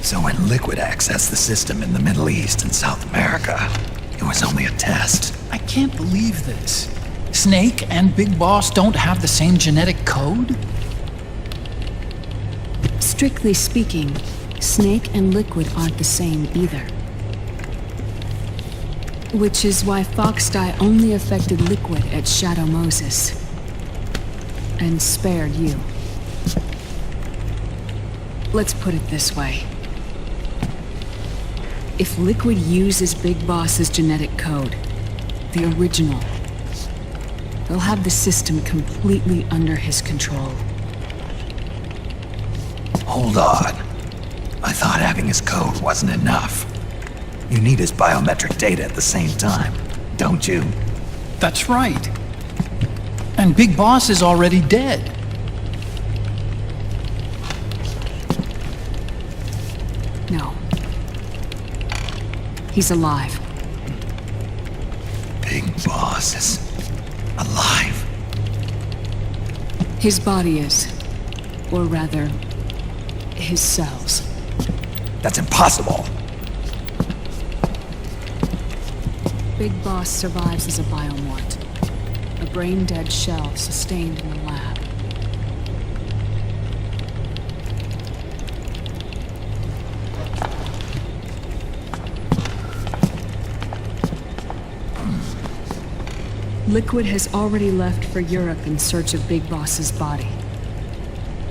So when Liquid accessed the system in the Middle East and South America, it was only a test. I can't believe this. Snake and Big Boss don't have the same genetic code? Strictly speaking, Snake and Liquid aren't the same either. Which is why Foxdie only affected Liquid at Shadow Moses. And spared you. Let's put it this way. If Liquid uses Big Boss's genetic code, the original, they'll have the system completely under his control. Hold on. I thought having his code wasn't enough. You need his biometric data at the same time, don't you? That's right. And Big Boss is already dead. No. He's alive. Big Boss is alive. His body is. Or rather, his cells. That's impossible. Big Boss survives as a biomort. A brain-dead shell sustained in the lab. Liquid has already left for Europe in search of Big Boss's body.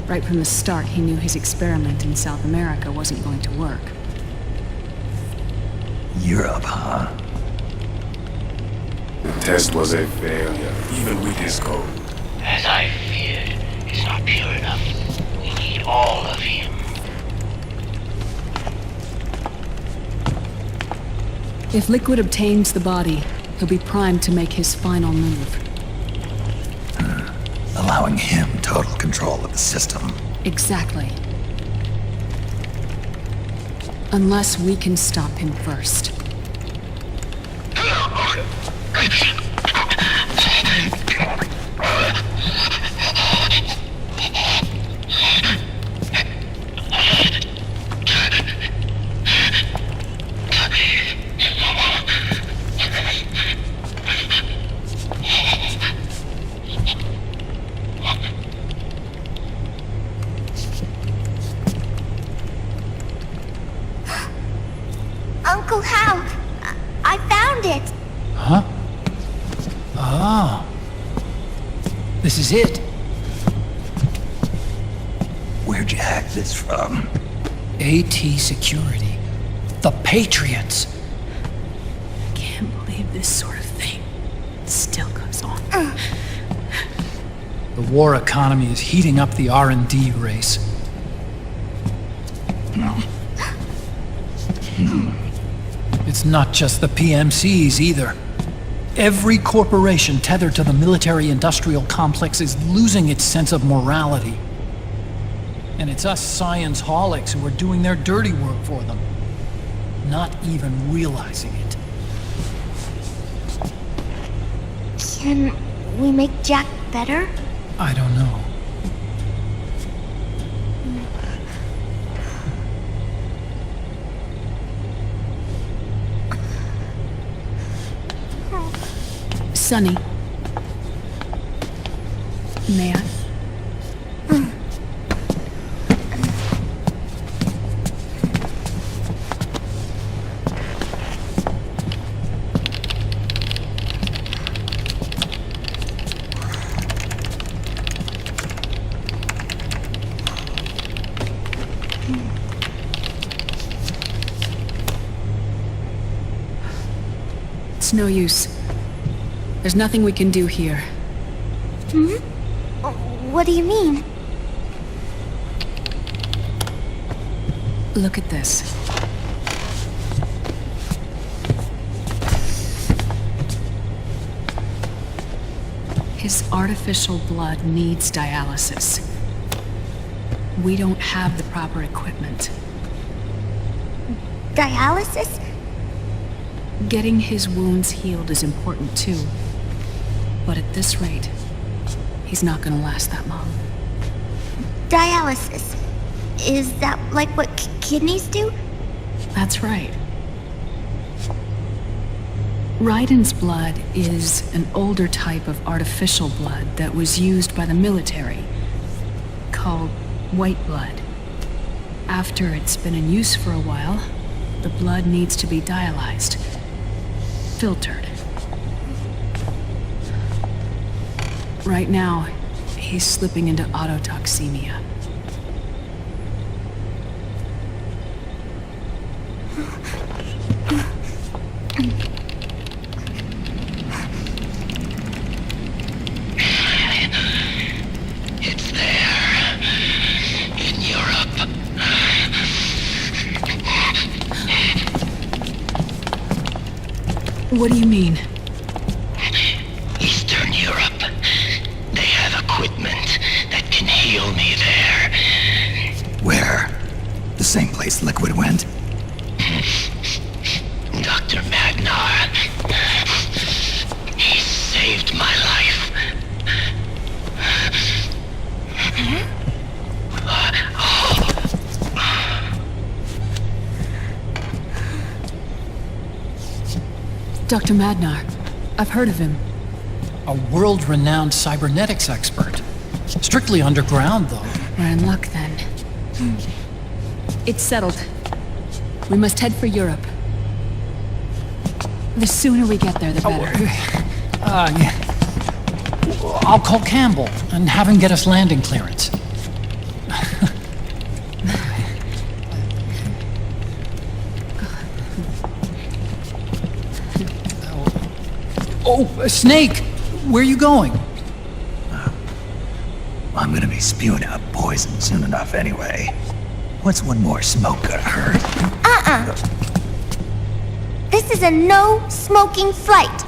Right from the start, he knew his experiment in South America wasn't going to work. Europe, huh? The test was a failure, even with his code. As I feared, it's not pure enough. We need all of him. If Liquid obtains the body, he'll be primed to make his final move. Allowing him total control of the system. Exactly. Unless we can stop him first. Uncle Hal, I found it. Huh? Oh. This is it. Where'd you hack this from? AT Security. The Patriots. I can't believe this sort of thing still goes on. The war economy is heating up the R&D race. It's not just the PMCs either. Every corporation tethered to the military-industrial complex is losing its sense of morality. And it's us science-holics who are doing their dirty work for them, not even realizing it. Can we make Jack better? I don't know. Sonny. May I? It's no use. There's nothing we can do here. Hmm? What do you mean? Look at this. His artificial blood needs dialysis. We don't have the proper equipment. Dialysis? Getting his wounds healed is important too. But at this rate, he's not gonna last that long. Dialysis. Is that like what kidneys do? That's right. Raiden's blood is an older type of artificial blood that was used by the military, called white blood. After it's been in use for a while, the blood needs to be dialyzed, filtered. Right now, he's slipping into autotoxemia. It's there. In Europe. What do you mean? Eastern Europe. They have equipment that can heal me there. Where? The same place Liquid went? Dr. Magnar. He saved my life. Dr. Magnar. I've heard of him. A world-renowned cybernetics expert. Strictly underground, though. We're in luck, then. It's settled. We must head for Europe. The sooner we get there, the better. Yeah. I'll call Campbell and have him get us landing clearance. Oh, Snake! Where are you going? I'm gonna be spewing out poison soon enough anyway. What's one more smoke gonna hurt? This is a no-smoking flight.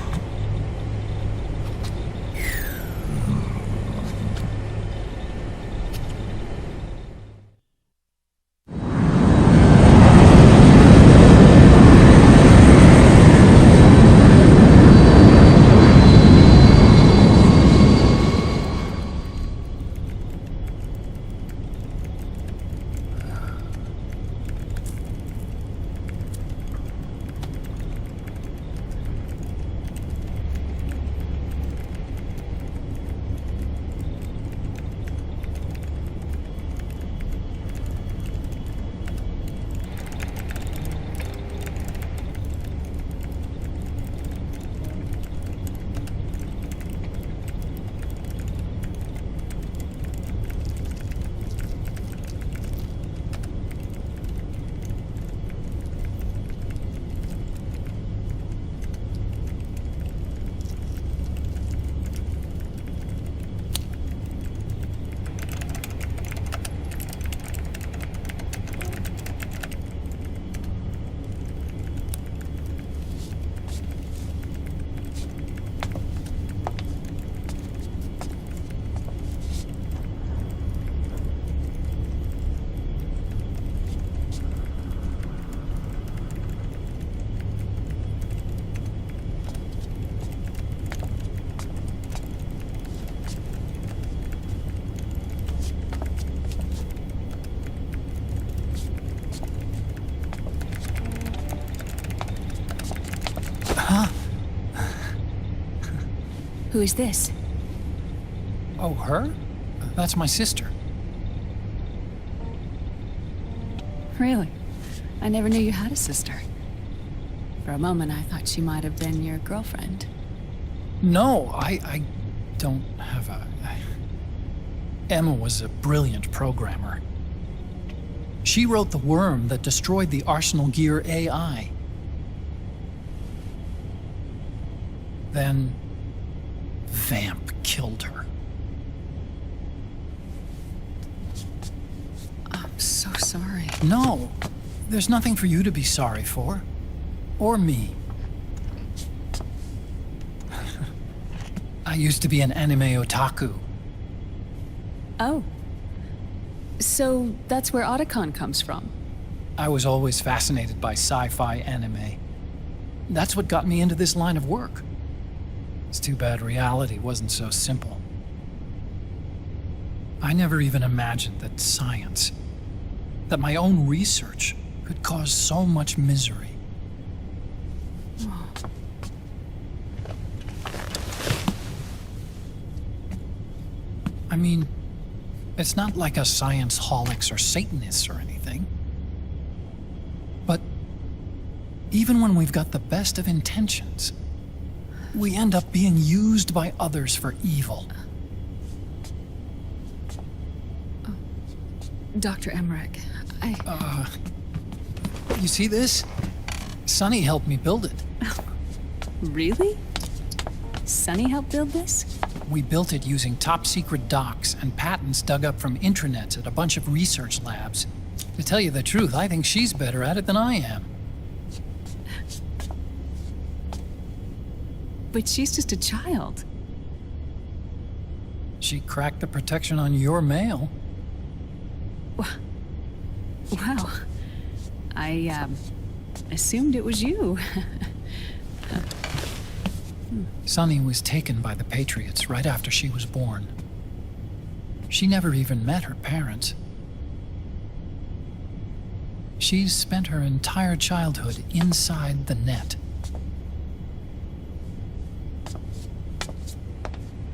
Who is this? Oh, her? That's my sister. Really? I never knew you had a sister. For a moment, I thought she might have been your girlfriend. No, I don't have a... Emma was a brilliant programmer. She wrote the worm that destroyed the Arsenal Gear AI. Then... Vamp killed her. I'm so sorry. No, there's nothing for you to be sorry for. Or me. I used to be an anime otaku. Oh. So that's where Otacon comes from? I was always fascinated by sci-fi anime. That's what got me into this line of work. It's too bad reality wasn't so simple. I never even imagined that science, that my own research, could cause so much misery. I mean, it's not like us science holics or Satanists or anything. But even when we've got the best of intentions, we end up being used by others for evil. Dr. Emmerich, You see this? Sonny helped me build it. Really? Sonny helped build this? We built it using top-secret docs and patents dug up from intranets at a bunch of research labs. To tell you the truth, I think she's better at it than I am. But she's just a child. She cracked the protection on your mail. Wow. I, assumed it was you. Sunny was taken by the Patriots right after she was born. She never even met her parents. She's spent her entire childhood inside the net.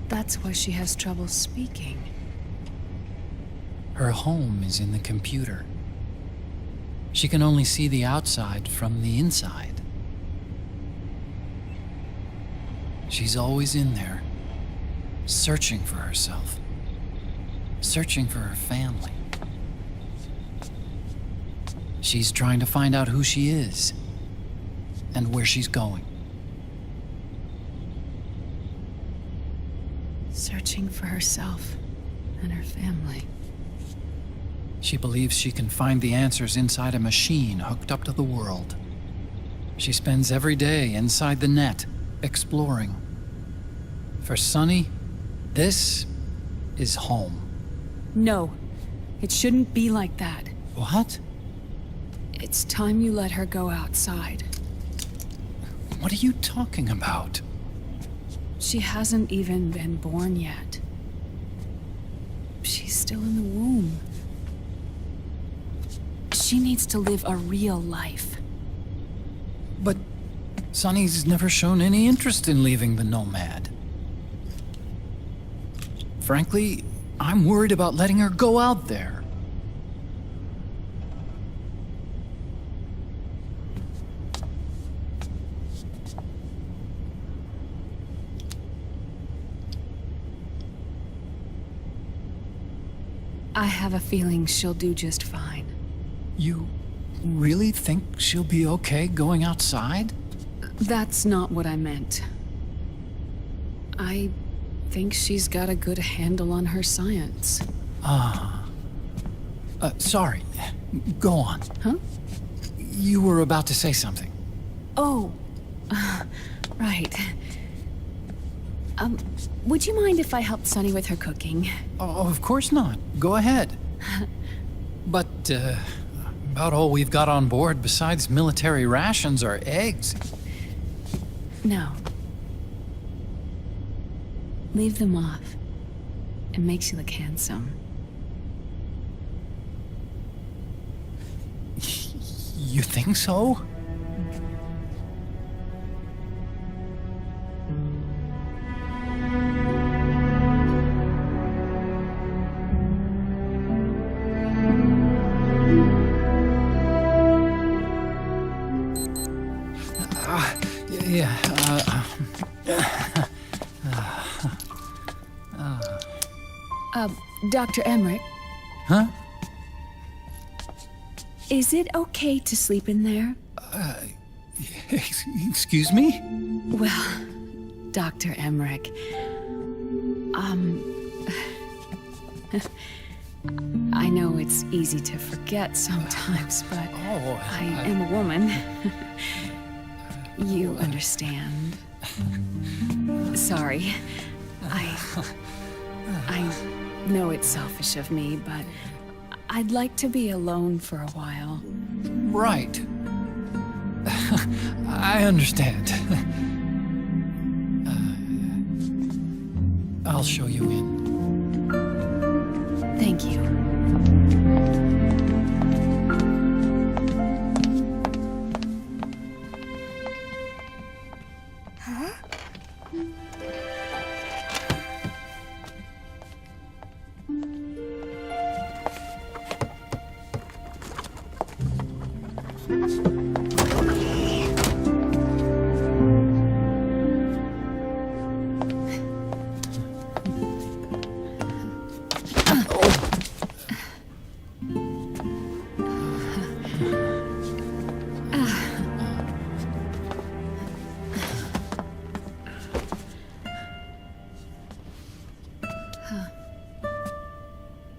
That's why she has trouble speaking. Her home is in the computer. She can only see the outside from the inside. She's always in there, searching for herself, searching for her family. She's trying to find out who she is and where she's going. Searching for herself and her family. She believes she can find the answers inside a machine hooked up to the world. She spends every day inside the net, exploring. For Sunny, this is home. No, it shouldn't be like that. What? It's time you let her go outside. What are you talking about? She hasn't even been born yet. She's still in the womb. She needs to live a real life. But Sunny's never shown any interest in leaving the Nomad. Frankly, I'm worried about letting her go out there. I have a feeling she'll do just fine. You really think she'll be okay going outside? That's not what I meant. I think she's got a good handle on her science. Sorry. Go on. Huh? You were about to say something. Oh, right. Would you mind if I helped Sunny with her cooking? Oh, of course not. Go ahead. But, about all we've got on board besides military rations are eggs. No. Leave them off. It makes you look handsome. You think so? Yeah, Dr. Emmerich, huh? is it okay to sleep in there? Excuse me? Well, Dr. Emmerich, I know it's easy to forget sometimes, but I am a woman. You understand. Sorry. I know it's selfish of me, but I'd like to be alone for a while. Right. I understand. I'll show you in. Thank you.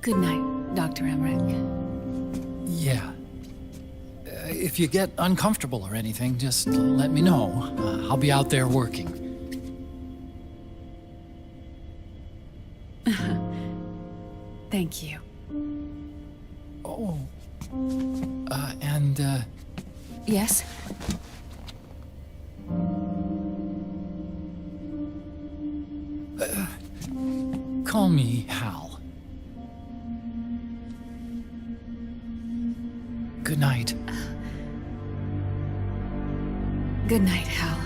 Good night, Dr. Emmerich. Yeah. If you get uncomfortable or anything, just let me know. I'll be out there working. Thank you. Oh. And, Yes? call me Hal. Good night. Good night, Hal.